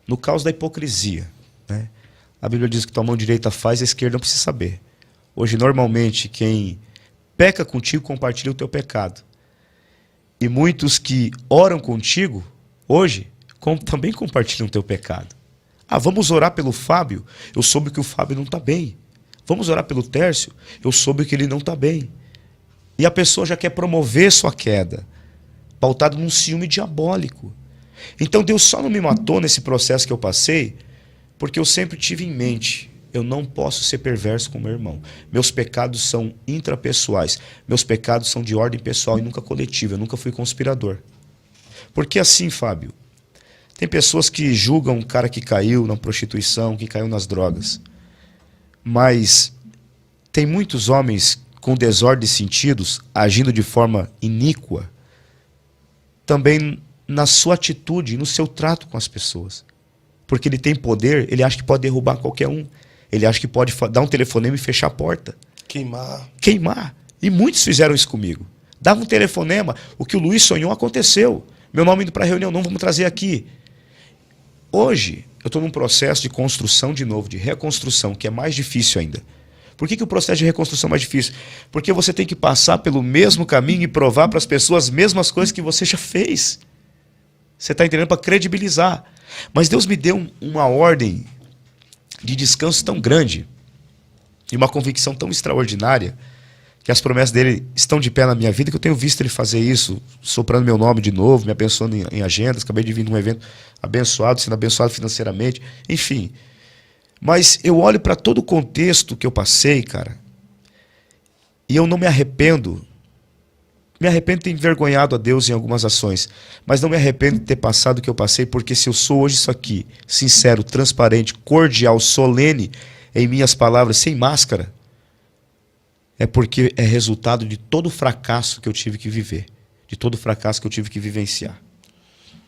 No caos da hipocrisia, né? A Bíblia diz que tua mão direita faz, a esquerda não precisa saber. Hoje, normalmente, quem peca contigo compartilha o teu pecado. E muitos que oram contigo, hoje, também compartilham o teu pecado. Vamos orar pelo Fábio? Eu soube que o Fábio não está bem. Vamos orar pelo Tércio? Eu soube que ele não está bem. E a pessoa já quer promover sua queda, pautado num ciúme diabólico. Então Deus só não me matou nesse processo que eu passei, porque eu sempre tive em mente, eu não posso ser perverso com meu irmão. Meus pecados são intrapessoais. Meus pecados são de ordem pessoal e nunca coletiva. Eu nunca fui conspirador. Porque assim, Fábio, tem pessoas que julgam um cara que caiu na prostituição, que caiu nas drogas. Mas tem muitos homens com desordem de sentidos, agindo de forma iníqua, também na sua atitude, no seu trato com as pessoas. Porque ele tem poder, ele acha que pode derrubar qualquer um. Ele acha que pode dar um telefonema e fechar a porta. Queimar. E muitos fizeram isso comigo. Dava um telefonema, o que o Luiz sonhou aconteceu. Meu nome indo para a reunião, não, vamos trazer aqui. Hoje, eu estou num processo de construção de novo, de reconstrução, que é mais difícil ainda. Por que o processo de reconstrução é mais difícil? Porque você tem que passar pelo mesmo caminho e provar para as pessoas as mesmas coisas que você já fez. Você está entendendo? Para credibilizar. Mas Deus me deu uma ordem de descanso tão grande e uma convicção tão extraordinária que as promessas dele estão de pé na minha vida, que eu tenho visto ele fazer isso, soprando meu nome de novo, me abençoando em agendas. Acabei de vir num evento abençoado, sendo abençoado financeiramente, enfim. Mas eu olho para todo o contexto que eu passei, cara, e eu não me arrependo. Me arrependo de ter envergonhado a Deus em algumas ações, mas não me arrependo de ter passado o que eu passei, porque se eu sou hoje isso aqui, sincero, transparente, cordial, solene em minhas palavras, sem máscara, é porque é resultado de todo o fracasso que eu tive que viver, de todo o fracasso que eu tive que vivenciar.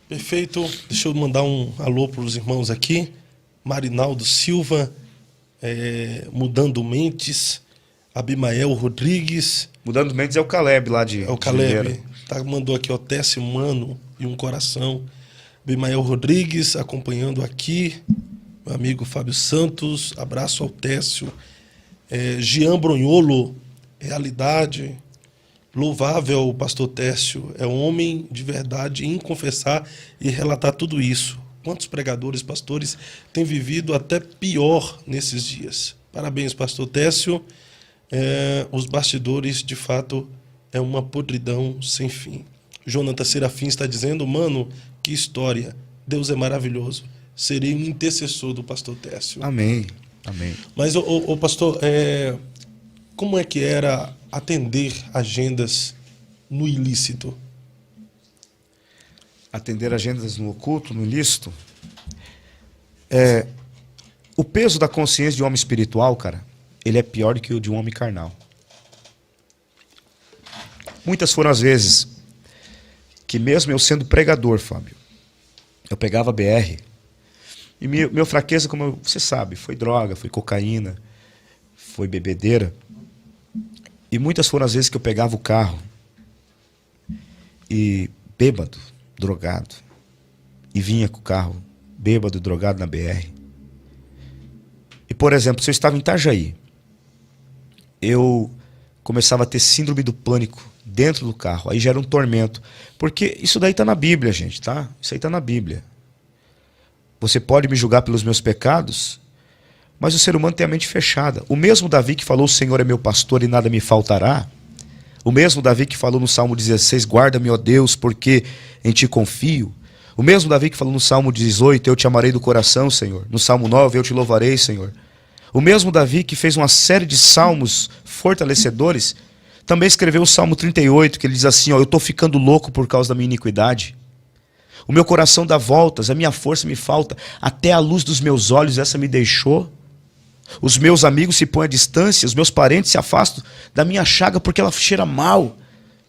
Perfeito. Deixa eu mandar um alô para os irmãos aqui. Marinaldo Silva, Mudando Mentes, Abimael Rodrigues. Mudando Mentes é o Caleb lá de... É o Caleb. Mandou aqui, Técio Mano e um coração. Abimael Rodrigues acompanhando aqui. Meu amigo Fábio Santos. Abraço ao Técio. Jean Bronholo, realidade. Louvável o pastor Técio. É homem de verdade em confessar e relatar tudo isso. Quantos pregadores, pastores têm vivido até pior nesses dias. Parabéns, pastor Técio. Os bastidores, de fato, é uma podridão sem fim. Jonathan Serafim está dizendo, mano, que história. Deus é maravilhoso. Serei um intercessor do pastor Técio. Amém. Amém. Mas, ô pastor, como é que era atender agendas no ilícito? Atender agendas no oculto, no ilícito? O peso da consciência de um homem espiritual, cara, ele é pior do que o de um homem carnal. Muitas foram as vezes que mesmo eu sendo pregador, Fábio, eu pegava a BR E minha fraqueza, como você sabe, foi droga, foi cocaína, foi bebedeira. E muitas foram as vezes que eu pegava o carro e bêbado, drogado, e vinha com o carro bêbado, drogado na BR. E, por exemplo, se eu estava em Itajaí, eu começava a ter síndrome do pânico dentro do carro. Aí gera um tormento. Porque isso daí está na Bíblia, gente, tá? Isso aí está na Bíblia. Você pode me julgar pelos meus pecados, mas o ser humano tem a mente fechada. O mesmo Davi que falou, o Senhor é meu pastor e nada me faltará. O mesmo Davi que falou no Salmo 16, guarda-me, ó Deus, porque em ti confio. O mesmo Davi que falou no Salmo 18, eu te amarei do coração, Senhor. No Salmo 9, eu te louvarei, Senhor. O mesmo Davi que fez uma série de salmos fortalecedores, também escreveu o Salmo 38, que ele diz assim, ó, eu estou ficando louco por causa da minha iniquidade. O meu coração dá voltas, a minha força me falta, até a luz dos meus olhos essa me deixou. Os meus amigos se põem à distância, os meus parentes se afastam da minha chaga porque ela cheira mal.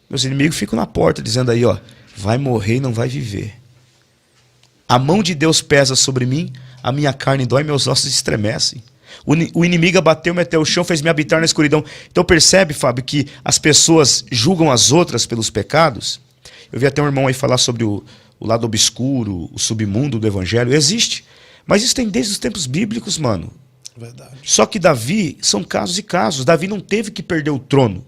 Meus inimigos ficam na porta dizendo aí, ó, vai morrer e não vai viver. A mão de Deus pesa sobre mim, a minha carne dói, meus ossos estremecem. O inimigo abateu-me até o chão, fez-me habitar na escuridão. Então percebe, Fábio, que as pessoas julgam as outras pelos pecados? Eu vi até um irmão aí falar sobre o lado obscuro, o submundo do evangelho. Existe. Mas isso tem desde os tempos bíblicos, mano. Verdade. Só que Davi, são casos e casos. Davi não teve que perder o trono.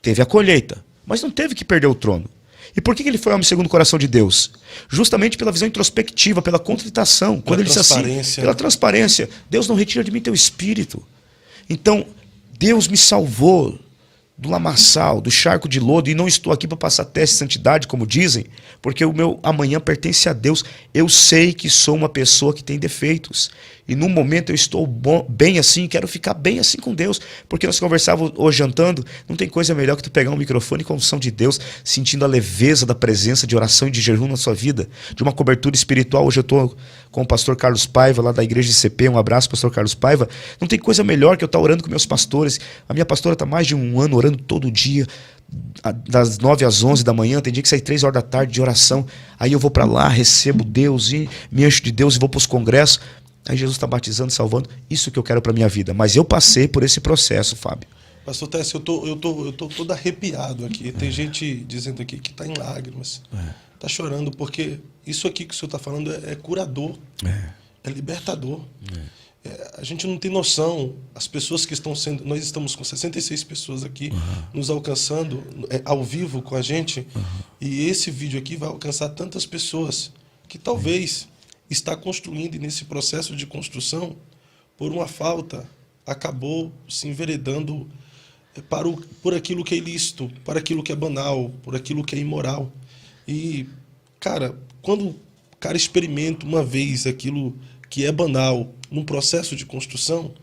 Teve a colheita, mas não teve que perder o trono. E por que ele foi homem segundo o coração de Deus? Justamente pela visão introspectiva, pela contritação. Quando ele disse assim, pela transparência. Deus não retira de mim teu espírito. Então, Deus me salvou do lamaçal, do charco de lodo, e não estou aqui para passar teste de santidade, como dizem, porque o meu amanhã pertence a Deus. Eu sei que sou uma pessoa que tem defeitos, e no momento eu estou bem assim, quero ficar bem assim com Deus, porque nós conversávamos hoje jantando, não tem coisa melhor que tu pegar um microfone com a unção de Deus, sentindo a leveza da presença de oração e de jejum na sua vida, de uma cobertura espiritual. Hoje eu estou com o pastor Carlos Paiva, lá da igreja de CP, um abraço, pastor Carlos Paiva. Não tem coisa melhor que eu estar orando com meus pastores. A minha pastora está mais de um ano orando todo dia, das 9 às 11 da manhã, tem dia que sai 3 horas da tarde de oração. Aí eu vou para lá, recebo Deus e me encho de Deus e vou para os congressos. Aí Jesus está batizando, salvando. Isso que eu quero para minha vida. Mas eu passei por esse processo, Fábio. Pastor Tess, eu tô todo arrepiado aqui. Tem gente dizendo aqui que está em lágrimas. Está chorando, porque isso aqui que o senhor está falando é curador. É libertador. A gente não tem noção. As pessoas que estão sendo... Nós estamos com 66 pessoas aqui nos alcançando ao vivo com a gente. E esse vídeo aqui vai alcançar tantas pessoas que talvez está construindo, e nesse processo de construção, por uma falta, acabou se enveredando por aquilo que é ilícito, para aquilo que é banal, por aquilo que é imoral. E, cara, quando o cara experimenta uma vez aquilo que é banal num processo de construção,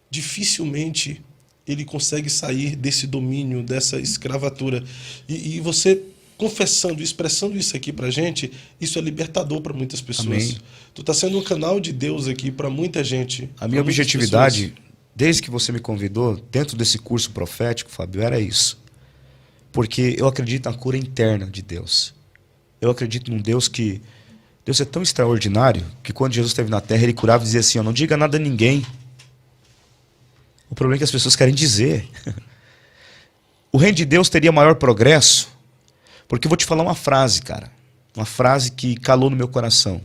dificilmente ele consegue sair desse domínio, dessa escravatura. E você confessando, expressando isso aqui pra gente, isso é libertador para muitas pessoas. Amém. Tu tá sendo um canal de Deus aqui para muita gente. A minha objetividade, desde que você me convidou, dentro desse curso profético, Fábio, era isso. Porque eu acredito na cura interna de Deus. Eu acredito num Deus que... Deus é tão extraordinário que quando Jesus esteve na terra, ele curava e dizia assim, ó, não diga nada a ninguém. O problema é que as pessoas querem dizer. O reino de Deus teria maior progresso, porque eu vou te falar uma frase, cara. Uma frase que calou no meu coração.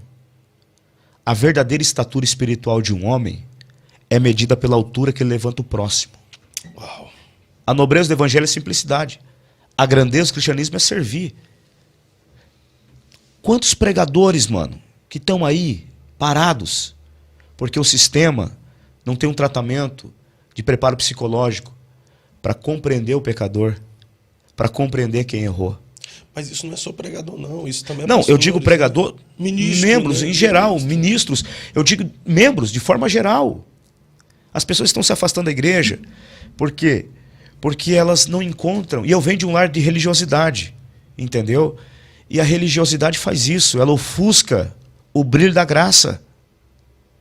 A verdadeira estatura espiritual de um homem é medida pela altura que ele levanta o próximo. Uau. A nobreza do evangelho é simplicidade. A grandeza do cristianismo é servir. Quantos pregadores, mano, que estão aí parados porque o sistema não tem um tratamento de preparo psicológico para compreender o pecador, para compreender quem errou. Mas isso não é só pregador, não. Isso também é não, pastores, eu digo pregador, né? Ministro, membros né? em geral, ministros. Eu digo membros de forma geral. As pessoas estão se afastando da igreja. Por quê? Porque elas não encontram. E eu venho de um lar de religiosidade, entendeu? E a religiosidade faz isso. Ela ofusca o brilho da graça.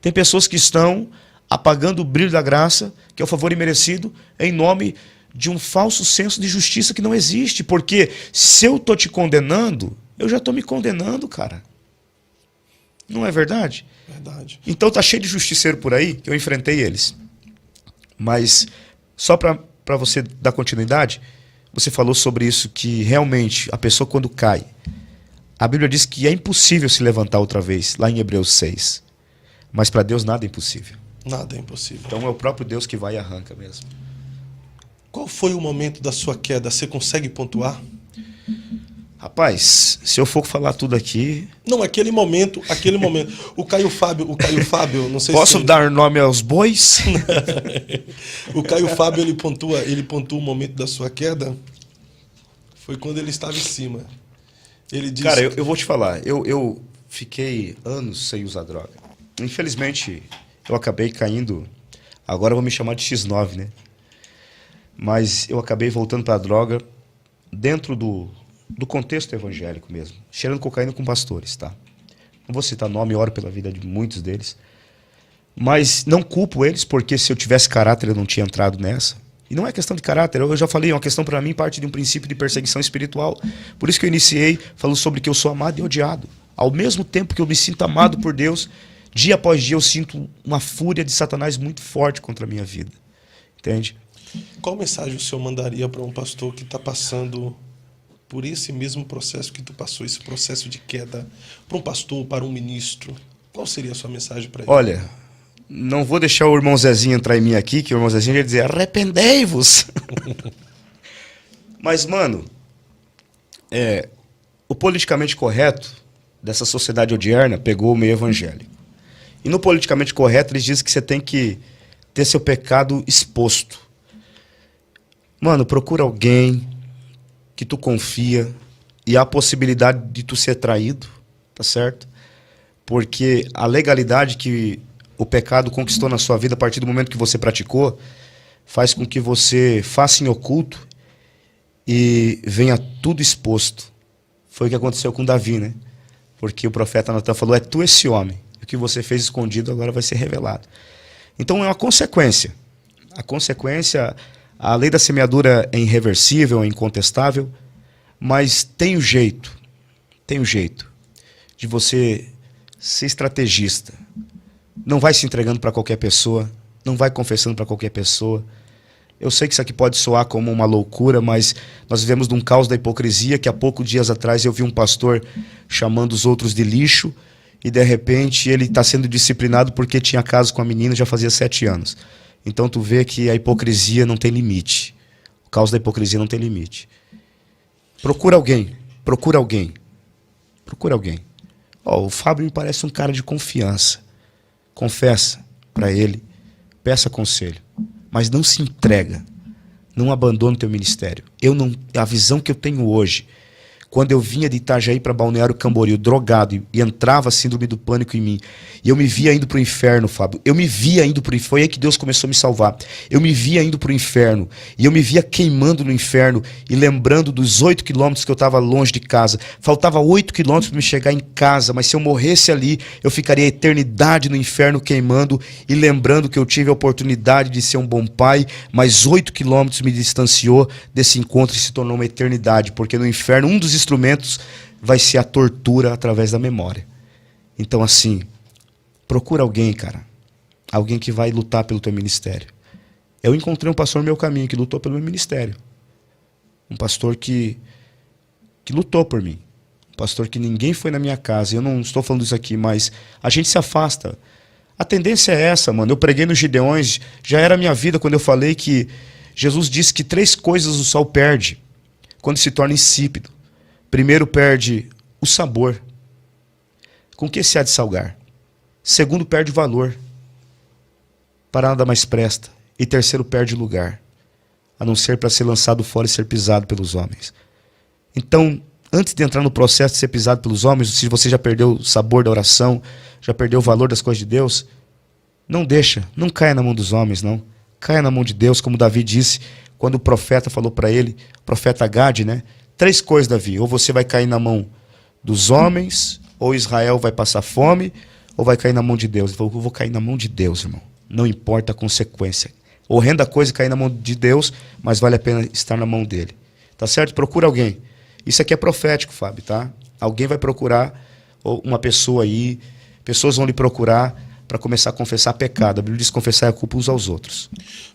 Tem pessoas que estão apagando o brilho da graça, que é o favor imerecido, em nome de um falso senso de justiça que não existe. Porque se eu estou te condenando, eu já estou me condenando, cara. Não é verdade? Verdade. Então tá cheio de justiceiro por aí, que eu enfrentei eles. Mas, só para você dar continuidade, você falou sobre isso, que realmente a pessoa quando cai, a Bíblia diz que é impossível se levantar outra vez, lá em Hebreus 6. Mas para Deus nada é impossível. Nada é impossível. Então é o próprio Deus que vai e arranca mesmo. Qual foi o momento da sua queda? Você consegue pontuar? Rapaz, se eu for falar tudo aqui... Não, aquele momento. O Caio Fábio, não sei Posso se... dar nome aos bois? O Caio Fábio, ele pontua o momento da sua queda. Foi quando ele estava em cima. Ele disse... Cara, eu vou te falar. Eu fiquei anos sem usar droga. Infelizmente, eu acabei caindo... Agora eu vou me chamar de X9, né? Mas eu acabei voltando para a droga dentro do contexto evangélico mesmo. Cheirando cocaína com pastores, tá? Não vou citar nome, oro pela vida de muitos deles. Mas não culpo eles, porque se eu tivesse caráter eu não tinha entrado nessa. E não é questão de caráter, eu já falei, é uma questão para mim, parte de um princípio de perseguição espiritual. Por isso que eu iniciei falando sobre que eu sou amado e odiado. Ao mesmo tempo que eu me sinto amado por Deus, dia após dia eu sinto uma fúria de Satanás muito forte contra a minha vida. Entende? Qual mensagem o senhor mandaria para um pastor que está passando por esse mesmo processo que tu passou, esse processo de queda, para um pastor, para um ministro? Qual seria a sua mensagem para ele? Olha, não vou deixar o irmão Zezinho entrar em mim aqui, que o irmão Zezinho ia dizer, arrependei-vos. Mas, mano, o politicamente correto dessa sociedade odierna pegou o meio evangélico. E no politicamente correto eles dizem que você tem que ter seu pecado exposto. Mano, procura alguém que tu confia e há a possibilidade de tu ser traído, tá certo? Porque a legalidade que o pecado conquistou na sua vida a partir do momento que você praticou faz com que você faça em oculto e venha tudo exposto. Foi o que aconteceu com Davi, né? Porque o profeta Natan falou, é tu esse homem. O que você fez escondido agora vai ser revelado. Então é uma consequência. A consequência... A lei da semeadura é irreversível, é incontestável, mas tem o jeito de você ser estrategista. Não vai se entregando para qualquer pessoa, não vai confessando para qualquer pessoa. Eu sei que isso aqui pode soar como uma loucura, mas nós vivemos num caos da hipocrisia, que há poucos dias atrás eu vi um pastor chamando os outros de lixo, e de repente ele está sendo disciplinado porque tinha caso com a menina já fazia 7 anos. Então tu vê que a hipocrisia não tem limite. O caos da hipocrisia não tem limite. Procura alguém. O Fábio me parece um cara de confiança. Confessa para ele, peça conselho, mas não se entrega. Não abandone o teu ministério. A visão que eu tenho hoje, quando eu vinha de Itajaí para Balneário Camboriú, drogado, e entrava a síndrome do pânico em mim, e eu me via indo para o inferno, Fábio. Foi aí que Deus começou a me salvar. Eu me via indo para o inferno, e eu me via queimando no inferno, e lembrando dos 8 quilômetros que eu estava longe de casa. Faltava 8 quilômetros para me chegar em casa, mas se eu morresse ali, eu ficaria a eternidade no inferno queimando, e lembrando que eu tive a oportunidade de ser um bom pai, mas 8 quilômetros me distanciou desse encontro e se tornou uma eternidade, porque no inferno um dos instrumentos vai ser a tortura através da memória. Então, assim, procura alguém, cara. Alguém que vai lutar pelo teu ministério. Eu encontrei um pastor no meu caminho que lutou pelo meu ministério. Um pastor que lutou por mim. Um pastor que ninguém foi na minha casa. Eu não estou falando isso aqui, mas a gente se afasta. A tendência é essa, mano. Eu preguei nos Gideões, já era a minha vida quando eu falei que Jesus disse que 3 coisas o sal perde quando se torna insípido. Primeiro, perde o sabor. Com que se há de salgar? Segundo, perde valor. Para nada mais presta. E terceiro, perde lugar. A não ser para ser lançado fora e ser pisado pelos homens. Então, antes de entrar no processo de ser pisado pelos homens, se você já perdeu o sabor da oração, já perdeu o valor das coisas de Deus, não caia na mão dos homens, não. Caia na mão de Deus, como Davi disse, quando o profeta falou para ele, o profeta Gade, né? 3 coisas, Davi, ou você vai cair na mão dos homens, ou Israel vai passar fome, ou vai cair na mão de Deus. Ele falou, eu vou cair na mão de Deus, irmão. Não importa a consequência. Horrenda coisa cair na mão de Deus, mas vale a pena estar na mão dele. Tá certo? Procura alguém. Isso aqui é profético, Fábio, tá? Alguém vai procurar uma pessoa aí Pessoas vão lhe procurar para começar a confessar pecado. A Bíblia diz confessar a culpa uns aos outros.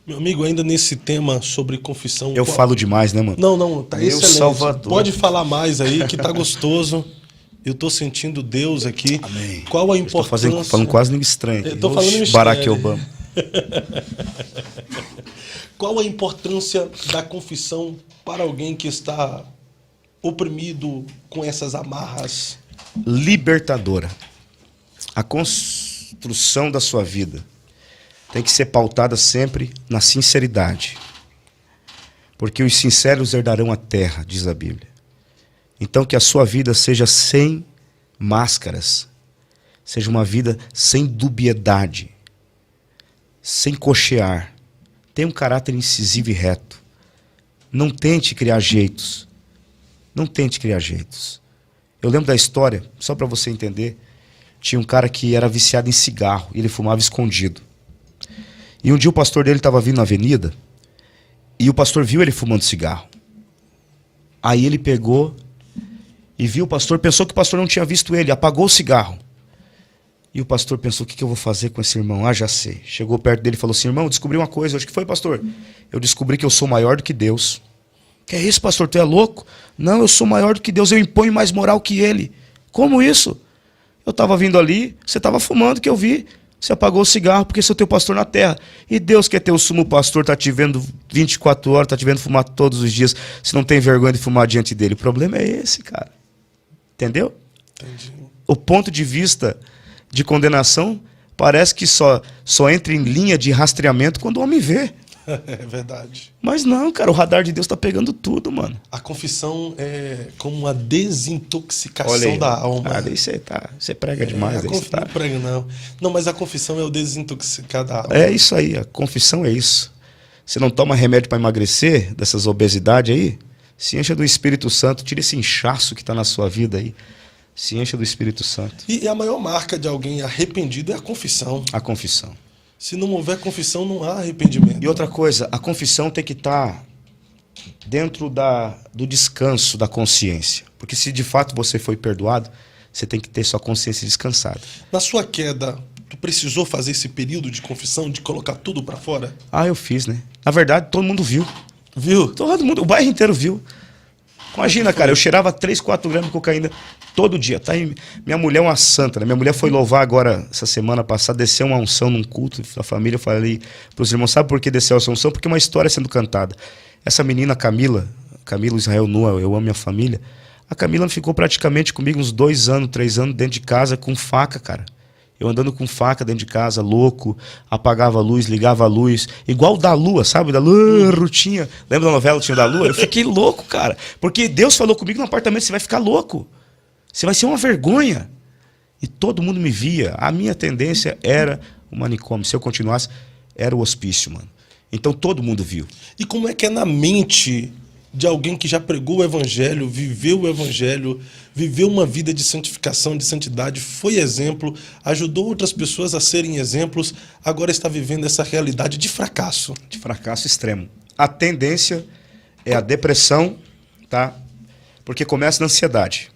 Meu amigo, ainda nesse tema sobre confissão... Eu falo demais, né, mano? Não, tá Meu excelente. Salvador. Pode falar mais aí, que tá gostoso. Eu tô sentindo Deus aqui. Amém. Qual a importância... Estou falando quase língua estranha. Eu tô falando em Barack estranho. Obama. Qual a importância da confissão para alguém que está oprimido com essas amarras? Libertadora. A construção da sua vida tem que ser pautada sempre na sinceridade. Porque os sinceros herdarão a terra, diz a Bíblia. Então que a sua vida seja sem máscaras. Seja uma vida sem dubiedade. Sem cochear. Tenha um caráter incisivo e reto. Não tente criar jeitos. Não tente criar jeitos. Eu lembro da história, só para você entender. Tinha um cara que era viciado em cigarro e ele fumava escondido. E um dia o pastor dele estava vindo na avenida e o pastor viu ele fumando cigarro. Aí ele pegou e viu o pastor, pensou que o pastor não tinha visto ele, apagou o cigarro. E o pastor pensou, o que eu vou fazer com esse irmão? Ah, já sei. Chegou perto dele e falou assim, irmão, eu descobri uma coisa. Acho que foi, pastor. Eu descobri que eu sou maior do que Deus. Que é isso, pastor? Tu é louco? Não, eu sou maior do que Deus, eu imponho mais moral que ele. Como isso? Eu estava vindo ali, você estava fumando, que eu vi. Você apagou o cigarro porque você é o teu pastor na terra. E Deus, que é teu sumo pastor, está te vendo 24 horas, está te vendo fumar todos os dias. Você não tem vergonha de fumar diante dele. O problema é esse, cara. Entendeu? Entendi. O ponto de vista de condenação parece que só entra em linha de rastreamento quando o homem vê. É verdade. Mas não, cara, o radar de Deus está pegando tudo, mano. A confissão é como uma desintoxicação Olha aí. da alma. Ah, daí você prega demais. Aí Não prega, não. Não, mas a confissão é o desintoxicar da alma. É isso aí, a confissão é isso. Você não toma remédio para emagrecer, dessas obesidades aí? Se encha do Espírito Santo, tira esse inchaço que está na sua vida aí. Se encha do Espírito Santo. E a maior marca de alguém arrependido é a confissão. A confissão. Se não houver confissão, não há arrependimento. E outra coisa, a confissão tem que estar dentro do descanso da consciência. Porque se de fato você foi perdoado, você tem que ter sua consciência descansada. Na sua queda, tu precisou fazer esse período de confissão, de colocar tudo pra fora? Ah, eu fiz, né? Na verdade, todo mundo viu. Viu? Todo mundo, o bairro inteiro viu. Imagina, cara, eu cheirava 3, 4 gramas de cocaína todo dia. Tá aí, minha mulher é uma santa, né? Minha mulher foi louvar agora, essa semana passada, desceu uma unção num culto da família. Eu falei pros irmãos, sabe por que desceu essa unção? Porque uma história sendo cantada. Essa menina, Camila Israel Nua, eu amo minha família. A Camila ficou praticamente comigo uns 2 anos, 3 anos dentro de casa com faca, cara. Eu andando com faca dentro de casa, louco, apagava a luz, ligava a luz, igual o da Lua, sabe? Da Lua, Rutinha. Lembra da novela Tinha da Lua? Eu fiquei louco, cara. Porque Deus falou comigo no apartamento, você vai ficar louco. Você vai ser uma vergonha. E todo mundo me via. A minha tendência era o manicômio. Se eu continuasse, era o hospício, mano. Então todo mundo viu. E como é que é na mente de alguém que já pregou o evangelho, viveu uma vida de santificação, de santidade, foi exemplo, ajudou outras pessoas a serem exemplos, agora está vivendo essa realidade de fracasso? De fracasso extremo. A tendência é a depressão, tá? Porque começa na ansiedade.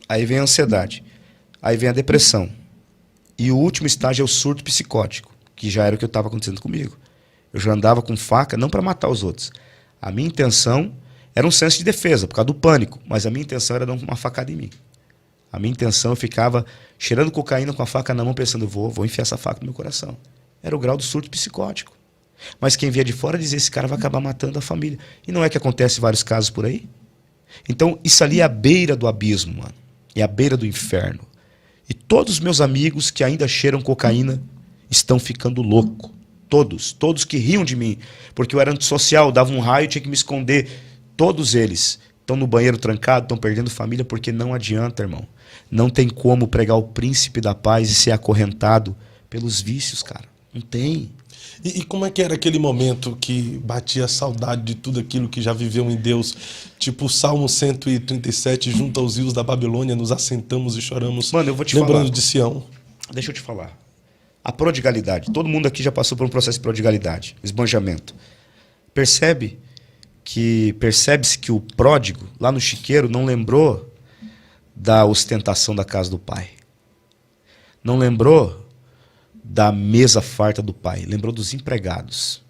Aí vem a ansiedade. Aí vem a depressão. E o último estágio é o surto psicótico, que já era o que estava acontecendo comigo. Eu já andava com faca, não para matar os outros. A minha intenção era um senso de defesa, por causa do pânico, mas a minha intenção era dar uma facada em mim. A minha intenção, eu ficava cheirando cocaína com a faca na mão, pensando, vou enfiar essa faca no meu coração. Era o grau do surto psicótico. Mas quem via de fora dizia, esse cara vai acabar matando a família. E não é que acontece vários casos por aí? Então, isso ali é a beira do abismo, mano. É a beira do inferno. E todos os meus amigos que ainda cheiram cocaína estão ficando loucos. Todos que riam de mim. Porque eu era antissocial, dava um raio, tinha que me esconder. Todos eles estão no banheiro trancado, estão perdendo família, porque não adianta, irmão. Não tem como pregar o príncipe da paz e ser acorrentado pelos vícios, cara. Não tem. E como é que era aquele momento que batia a saudade de tudo aquilo que já viveu em Deus? Tipo o Salmo 137, junto aos rios da Babilônia, nos assentamos e choramos. Mano, eu vou te lembrando falar. de Sião. Deixa eu te falar. A prodigalidade. Todo mundo aqui já passou por um processo de prodigalidade, esbanjamento. Percebe-se que o pródigo, lá no chiqueiro, não lembrou da ostentação da casa do pai. não lembrou da mesa farta do pai, lembrou dos empregados.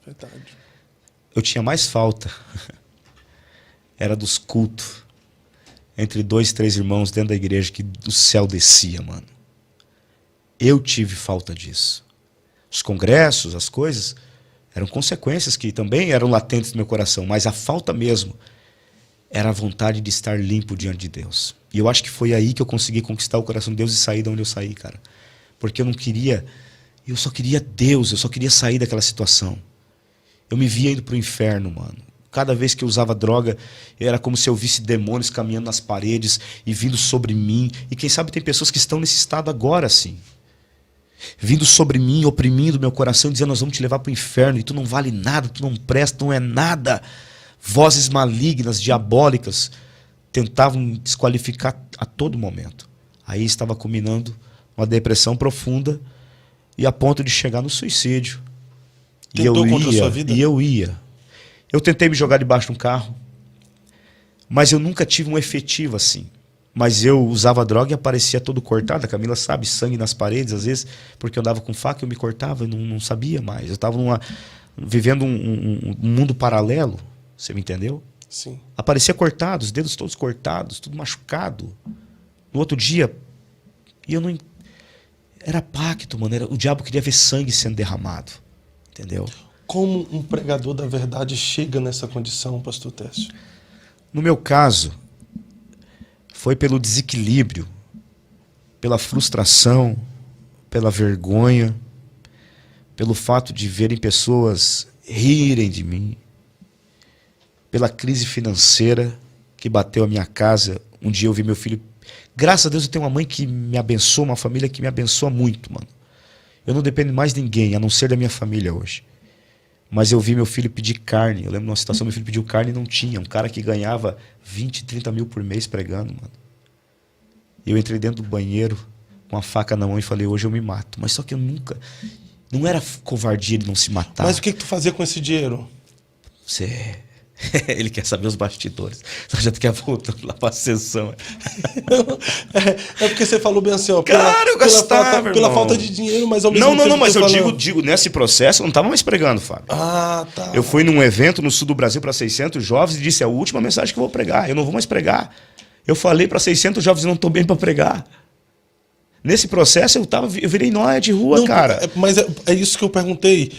Verdade. Eu tinha mais falta. Era dos cultos. Entre 2, 3 irmãos dentro da igreja que do céu descia, mano. Eu tive falta disso. Os congressos, as coisas, eram consequências que também eram latentes no meu coração, mas a falta mesmo era a vontade de estar limpo diante de Deus. E eu acho que foi aí que eu consegui conquistar o coração de Deus e sair de onde eu saí, cara. Porque eu só queria Deus, eu só queria sair daquela situação. Eu me via indo pro inferno, mano. Cada vez que eu usava droga, era como se eu visse demônios caminhando nas paredes e vindo sobre mim. E quem sabe tem pessoas que estão nesse estado agora, assim. Vindo sobre mim, oprimindo meu coração, dizendo: nós vamos te levar pro inferno, e tu não vale nada, tu não presta, não é nada. Vozes malignas, diabólicas, tentavam me desqualificar a todo momento. Aí estava culminando uma depressão profunda e a ponto de chegar no suicídio. Tentou contra a sua vida? E eu ia. Eu tentei me jogar debaixo de um carro, mas eu nunca tive um efetivo assim. Mas eu usava droga e aparecia todo cortado. A Camila sabe, sangue nas paredes, às vezes, porque eu andava com faca, eu me cortava e não sabia mais. Eu estava vivendo um mundo paralelo, você me entendeu? Sim. Aparecia cortado, os dedos todos cortados, tudo machucado. No outro dia, e eu não... Era pacto, mano. O diabo queria ver sangue sendo derramado, entendeu? Como um pregador da verdade chega nessa condição, pastor Técio? No meu caso, foi pelo desequilíbrio, pela frustração, pela vergonha, pelo fato de verem pessoas rirem de mim, pela crise financeira que bateu a minha casa. Um dia eu vi meu filho... Graças a Deus eu tenho uma mãe que me abençoa, uma família que me abençoa muito, mano. Eu não dependo mais de ninguém, a não ser da minha família hoje. Mas eu vi meu filho pedir carne. Eu lembro de uma situação, meu filho pediu carne e não tinha. Um cara que ganhava 20, 30 mil por mês pregando, mano. Eu entrei dentro do banheiro com a faca na mão e falei: hoje eu me mato. Mas só que eu nunca... Não era covardia de não se matar. Mas o que tu fazia com esse dinheiro? Ele quer saber os bastidores. Nós já quer voltando lá para a sessão. É porque você falou bem assim, ó. Cara, eu gastava, pela falta de dinheiro, mas ao mesmo tempo... Não, mas eu digo, nesse processo eu não estava mais pregando, Fábio. Ah, tá. Eu fui num evento no sul do Brasil para 600 jovens e disse: é a última mensagem que eu vou pregar. Eu não vou mais pregar. Eu falei para 600 jovens: eu não estou bem para pregar. Nesse processo eu virei nóia de rua, cara. Mas é isso que eu perguntei.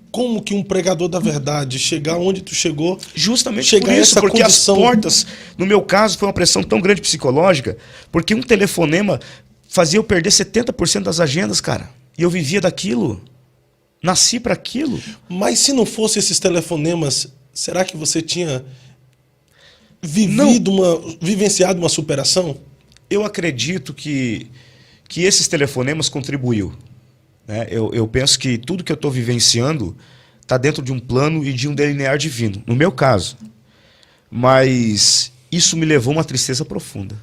Como que um pregador da verdade chegar onde tu chegou? Justamente chegar por isso, essa porque condição... as portas, no meu caso, foi uma pressão tão grande psicológica, porque um telefonema fazia eu perder 70% das agendas, cara. E eu vivia daquilo. Nasci para aquilo. Mas se não fosse esses telefonemas, será que você tinha vivenciado uma superação? Eu acredito que esses telefonemas contribuiu. Né? Eu penso que tudo que eu estou vivenciando está dentro de um plano e de um delinear divino, no meu caso. Mas isso me levou a uma tristeza profunda.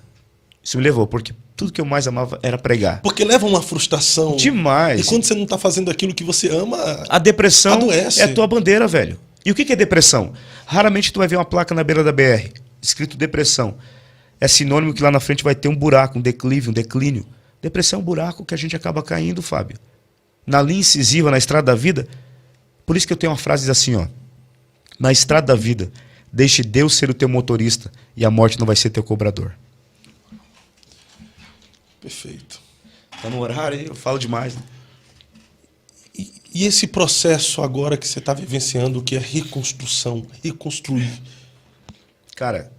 Isso me levou, porque tudo que eu mais amava era pregar. Porque leva uma frustração. Demais. E quando você não está fazendo aquilo que você ama, a depressão adoece. É a tua bandeira, velho. E o que é depressão? Raramente tu vai ver uma placa na beira da BR, escrito depressão. É sinônimo que lá na frente vai ter um buraco, um declive, um declínio. Depressão é um buraco que a gente acaba caindo, Fábio. Na linha incisiva, na estrada da vida. Por isso que eu tenho uma frase assim, ó. Na estrada da vida, deixe Deus ser o teu motorista e a morte não vai ser teu cobrador. Perfeito. Tá no horário aí, eu falo demais, né? E esse processo agora que você está vivenciando, que é reconstrução, reconstruir. Cara,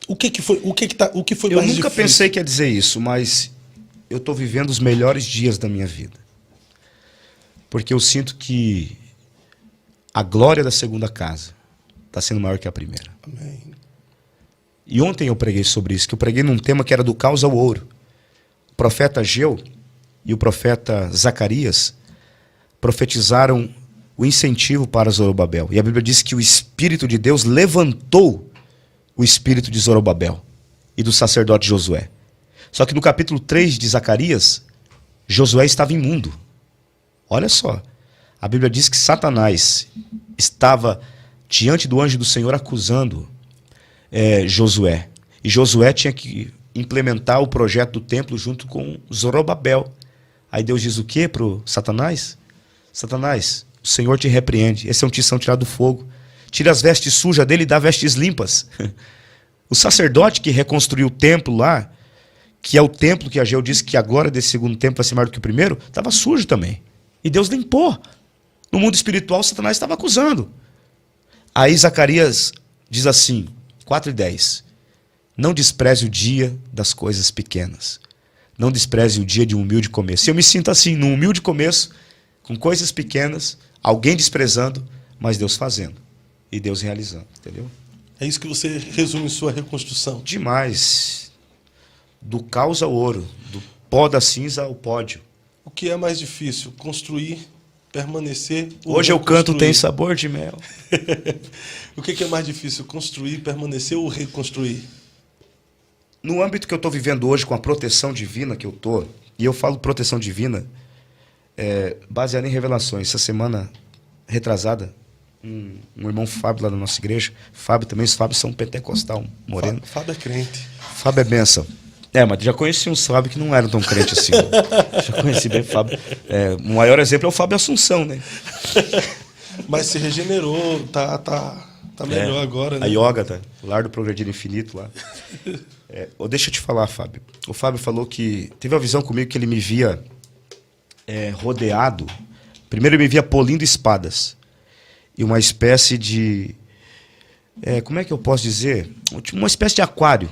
o que foi mais difícil? Eu nunca pensei que ia dizer isso, mas eu estou vivendo os melhores dias da minha vida. Porque eu sinto que a glória da segunda casa está sendo maior que a primeira. Amém. E ontem eu preguei sobre isso, que eu preguei num tema que era do caos ao ouro. O profeta Ageu e o profeta Zacarias profetizaram o incentivo para Zorobabel. E a Bíblia diz que o Espírito de Deus levantou o espírito de Zorobabel e do sacerdote Josué. Só que no capítulo 3 de Zacarias, Josué estava imundo. Olha só, a Bíblia diz que Satanás estava diante do anjo do Senhor acusando Josué. E Josué tinha que implementar o projeto do templo junto com Zorobabel. Aí Deus diz o quê para o Satanás? Satanás, o Senhor te repreende. Esse é um tição tirado do fogo. Tira as vestes sujas dele e dá vestes limpas. O sacerdote que reconstruiu o templo lá, que é o templo que Ageu disse que agora desse segundo templo vai ser maior do que o primeiro, estava sujo também. E Deus limpou. No mundo espiritual, Satanás estava acusando. Aí Zacarias diz assim, 4:10. Não despreze o dia das coisas pequenas. Não despreze o dia de um humilde começo. Eu me sinto assim, num humilde começo, com coisas pequenas, alguém desprezando, mas Deus fazendo. E Deus realizando, entendeu? É isso que você resume em sua reconstrução. Demais. Do caos ao ouro, do pó da cinza ao pódio. O que é mais difícil? Construir, permanecer ou Hoje eu canto reconstruir? Tem Sabor de Mel. O que é mais difícil? Construir, permanecer ou reconstruir? No âmbito que eu estou vivendo hoje, com a proteção divina que eu estou, e eu falo proteção divina baseada em revelações. Essa semana retrasada, um irmão Fábio lá da nossa igreja, Fábio também, os Fábios são pentecostal, moreno. Fábio é crente. Fábio é benção. Mas já conheci uns Fábio que não eram tão crentes assim. Já conheci bem Fábio. O maior exemplo é o Fábio Assunção, né? Mas se regenerou, tá melhor agora, né? A yoga, tá? O lar do progredir infinito lá. Deixa eu te falar, Fábio. O Fábio falou que teve uma visão comigo que ele me via rodeado. Primeiro ele me via polindo espadas. E uma espécie de... como é que eu posso dizer? Uma espécie de aquário.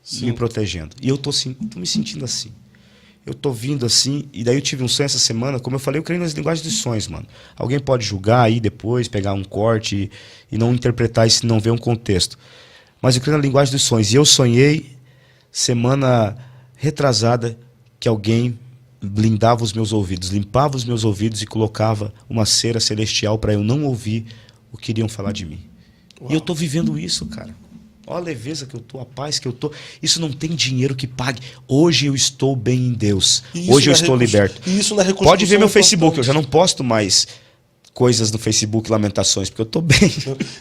Sim. Me protegendo. E eu tô me sentindo assim. Eu tô vindo assim, e daí eu tive um sonho essa semana, como eu falei, eu creio nas linguagens dos sonhos, mano. Alguém pode julgar aí depois, pegar um corte e não interpretar isso, não ver um contexto. Mas eu creio na linguagem dos sonhos. E eu sonhei, semana retrasada, que alguém blindava os meus ouvidos, limpava os meus ouvidos e colocava uma cera celestial para eu não ouvir o que iriam falar de mim. Uau. E eu tô vivendo isso, cara. Olha a leveza que eu tô, a paz que eu tô. Isso não tem dinheiro que pague. Hoje eu estou bem em Deus. Hoje eu estou liberto. Isso na reconstrução. Pode ver meu Facebook, eu já não posto mais coisas no Facebook, lamentações, porque eu estou bem.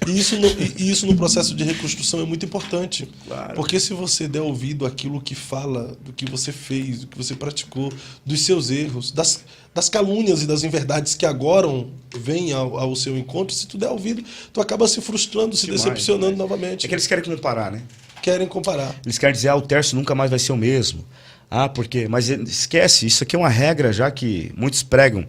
E isso no processo de reconstrução é muito importante. Claro. Porque se você der ouvido àquilo que fala, do que você fez, do que você praticou, dos seus erros, das calúnias e das inverdades que agora vêm ao seu encontro, se tu der ouvido, tu acaba se frustrando, se decepcionando novamente. É que eles querem comparar, né? Querem comparar. Eles querem dizer, o Tércio nunca mais vai ser o mesmo. Porque... Mas esquece, isso aqui é uma regra já que muitos pregam,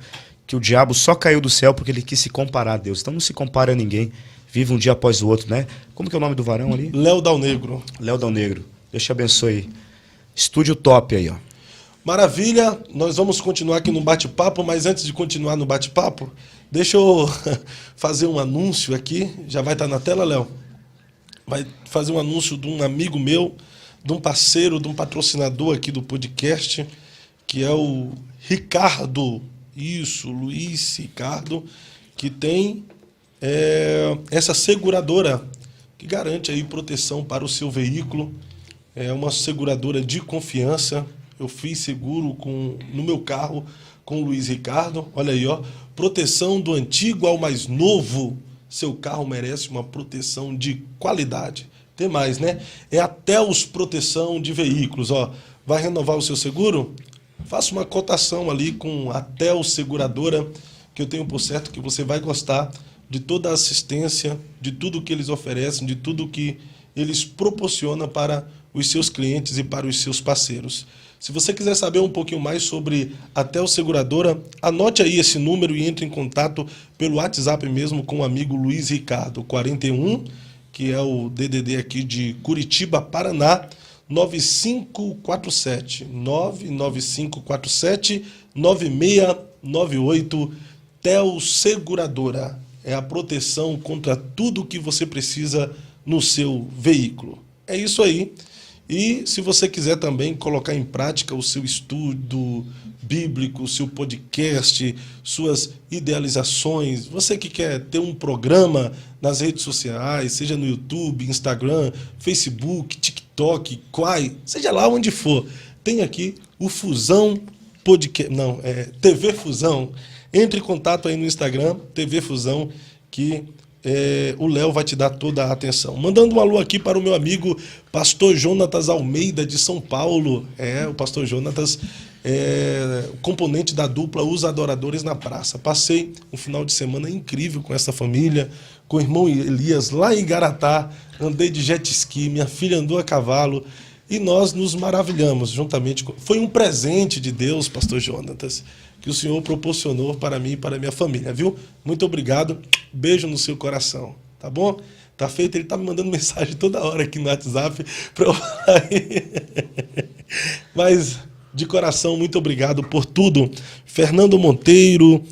que o diabo só caiu do céu porque ele quis se comparar a Deus. Então não se compara a ninguém. Vive um dia após o outro, né? Como que é o nome do varão ali? Léo Dal Negro. Léo Dal Negro. Deus te abençoe. Estúdio top aí, ó. Maravilha. Nós vamos continuar aqui no bate-papo, mas antes de continuar no bate-papo, deixa eu fazer um anúncio aqui. Já vai estar na tela, Léo? Vai fazer um anúncio de um amigo meu, de um parceiro, de um patrocinador aqui do podcast, que é o Ricardo. Isso, Luiz Ricardo, que tem essa seguradora que garante aí proteção para o seu veículo. É uma seguradora de confiança. Eu fiz seguro no meu carro com o Luiz Ricardo. Olha aí, ó, proteção do antigo ao mais novo. Seu carro merece uma proteção de qualidade. Tem mais, né? É até os proteção de veículos, ó. Vai renovar o seu seguro? Faça uma cotação ali com a Tel Seguradora, que eu tenho por certo que você vai gostar de toda a assistência, de tudo que eles oferecem, de tudo que eles proporcionam para os seus clientes e para os seus parceiros. Se você quiser saber um pouquinho mais sobre a Tel Seguradora, anote aí esse número e entre em contato pelo WhatsApp mesmo com o amigo Luiz Ricardo, 41, que é o DDD aqui de Curitiba, Paraná, 9547 9698 Tel Seguradora. É a proteção contra tudo que você precisa no seu veículo. É isso aí. E se você quiser também colocar em prática o seu estudo bíblico, o seu podcast, suas idealizações, você que quer ter um programa nas redes sociais, seja no YouTube, Instagram, Facebook, TikTok, Quai, seja lá onde for, tem aqui o Fusão Podcast, TV Fusão. Entre em contato aí no Instagram, TV Fusão, que o Léo vai te dar toda a atenção. Mandando um alô aqui para o meu amigo Pastor Jonatas Almeida, de São Paulo. O Pastor Jonatas é componente da dupla Os Adoradores na Praça. Passei um final de semana incrível com essa família, com o irmão Elias lá em Igaratá. Andei de jet ski, minha filha andou a cavalo e nós nos maravilhamos juntamente. Foi um presente de Deus, Pastor Jonatas, que o Senhor proporcionou para mim e para a minha família, viu? Muito obrigado, beijo no seu coração, tá bom? Tá feito, ele tá me mandando mensagem toda hora aqui no WhatsApp para eu falar. Mas, de coração, muito obrigado por tudo. Fernando Monteiro,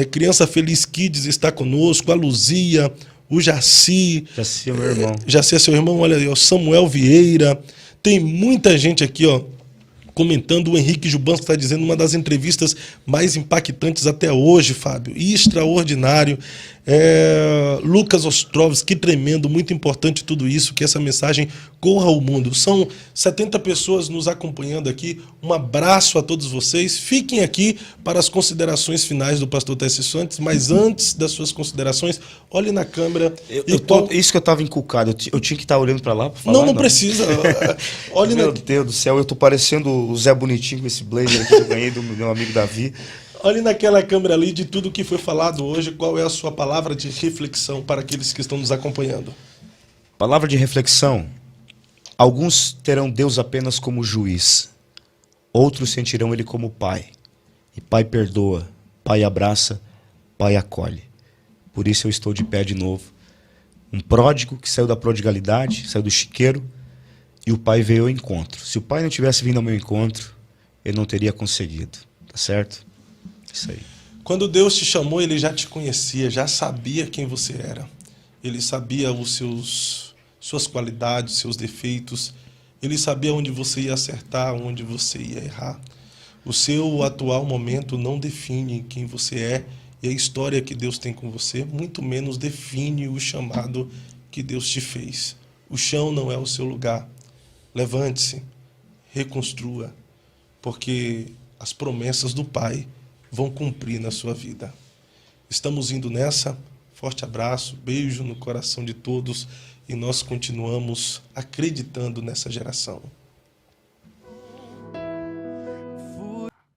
Criança Feliz Kids está conosco, a Luzia, o Jaci. Jaci é meu irmão. Jaci é seu irmão, olha aí, o Samuel Vieira. Tem muita gente aqui, ó, comentando. O Henrique Jubanski está dizendo uma das entrevistas mais impactantes até hoje, Fábio. Extraordinário. Lucas Ostrovski, que tremendo, muito importante tudo isso, que essa mensagem corra ao mundo. São 70 pessoas nos acompanhando aqui. Um abraço a todos vocês. Fiquem aqui para as considerações finais do pastor Tessi Santos, mas antes das suas considerações, olhe na câmera. Isso que eu estava inculcado, eu tinha que estar olhando para lá para falar. Não precisa. Olhe Meu Deus do céu, eu tô parecendo o Zé Bonitinho com esse blazer aqui que eu ganhei do meu amigo Davi. Olhe naquela câmera ali de tudo que foi falado hoje. Qual é a sua palavra de reflexão para aqueles que estão nos acompanhando? Palavra de reflexão. Alguns terão Deus apenas como juiz. Outros sentirão Ele como Pai. E Pai perdoa, Pai abraça, Pai acolhe. Por isso eu estou de pé de novo. Um pródigo que saiu da prodigalidade, saiu do chiqueiro, e o Pai veio ao encontro. Se o Pai não tivesse vindo ao meu encontro, ele não teria conseguido. Tá certo? Isso aí. Quando Deus te chamou, Ele já te conhecia, já sabia quem você era. Ele sabia suas qualidades, seus defeitos. Ele sabia onde você ia acertar, onde você ia errar. O seu atual momento não define quem você é e a história que Deus tem com você, muito menos define o chamado que Deus te fez. O chão não é o seu lugar. Levante-se, reconstrua, porque as promessas do Pai vão cumprir na sua vida. Estamos indo nessa. Forte abraço, beijo no coração de todos e nós continuamos acreditando nessa geração.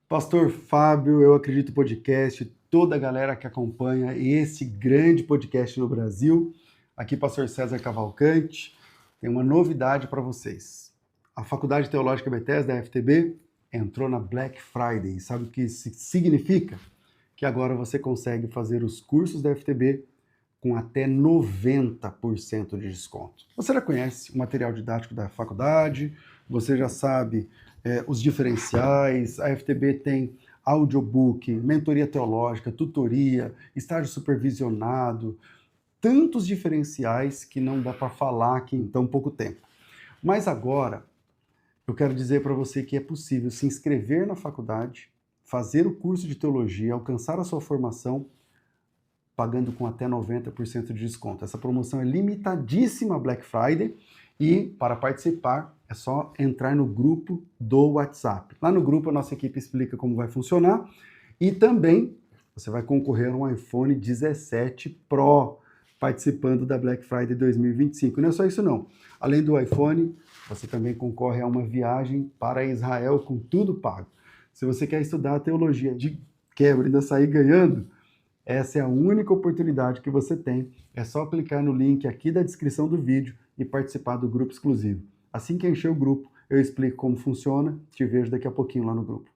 Pastor Fábio, Eu Acredito Podcast, toda a galera que acompanha esse grande podcast no Brasil. Aqui, Pastor César Cavalcante. Tem uma novidade para vocês. A Faculdade Teológica Bethesda, da FTB, entrou na Black Friday. Sabe o que isso significa? Que agora você consegue fazer os cursos da FTB com até 90% de desconto. Você já conhece o material didático da faculdade, você já sabe os diferenciais, a FTB tem audiobook, mentoria teológica, tutoria, estágio supervisionado, tantos diferenciais que não dá para falar aqui em tão pouco tempo. Mas agora, eu quero dizer para você que é possível se inscrever na faculdade, fazer o curso de teologia, alcançar a sua formação, pagando com até 90% de desconto. Essa promoção é limitadíssima Black Friday e para participar é só entrar no grupo do WhatsApp. Lá no grupo a nossa equipe explica como vai funcionar e também você vai concorrer a um iPhone 17 Pro participando da Black Friday 2025. Não é só isso não. Além do iPhone, você também concorre a uma viagem para Israel com tudo pago. Se você quer estudar a teologia de quebra e ainda sair ganhando, essa é a única oportunidade que você tem. É só clicar no link aqui da descrição do vídeo e participar do grupo exclusivo. Assim que encher o grupo, eu explico como funciona. Te vejo daqui a pouquinho lá no grupo.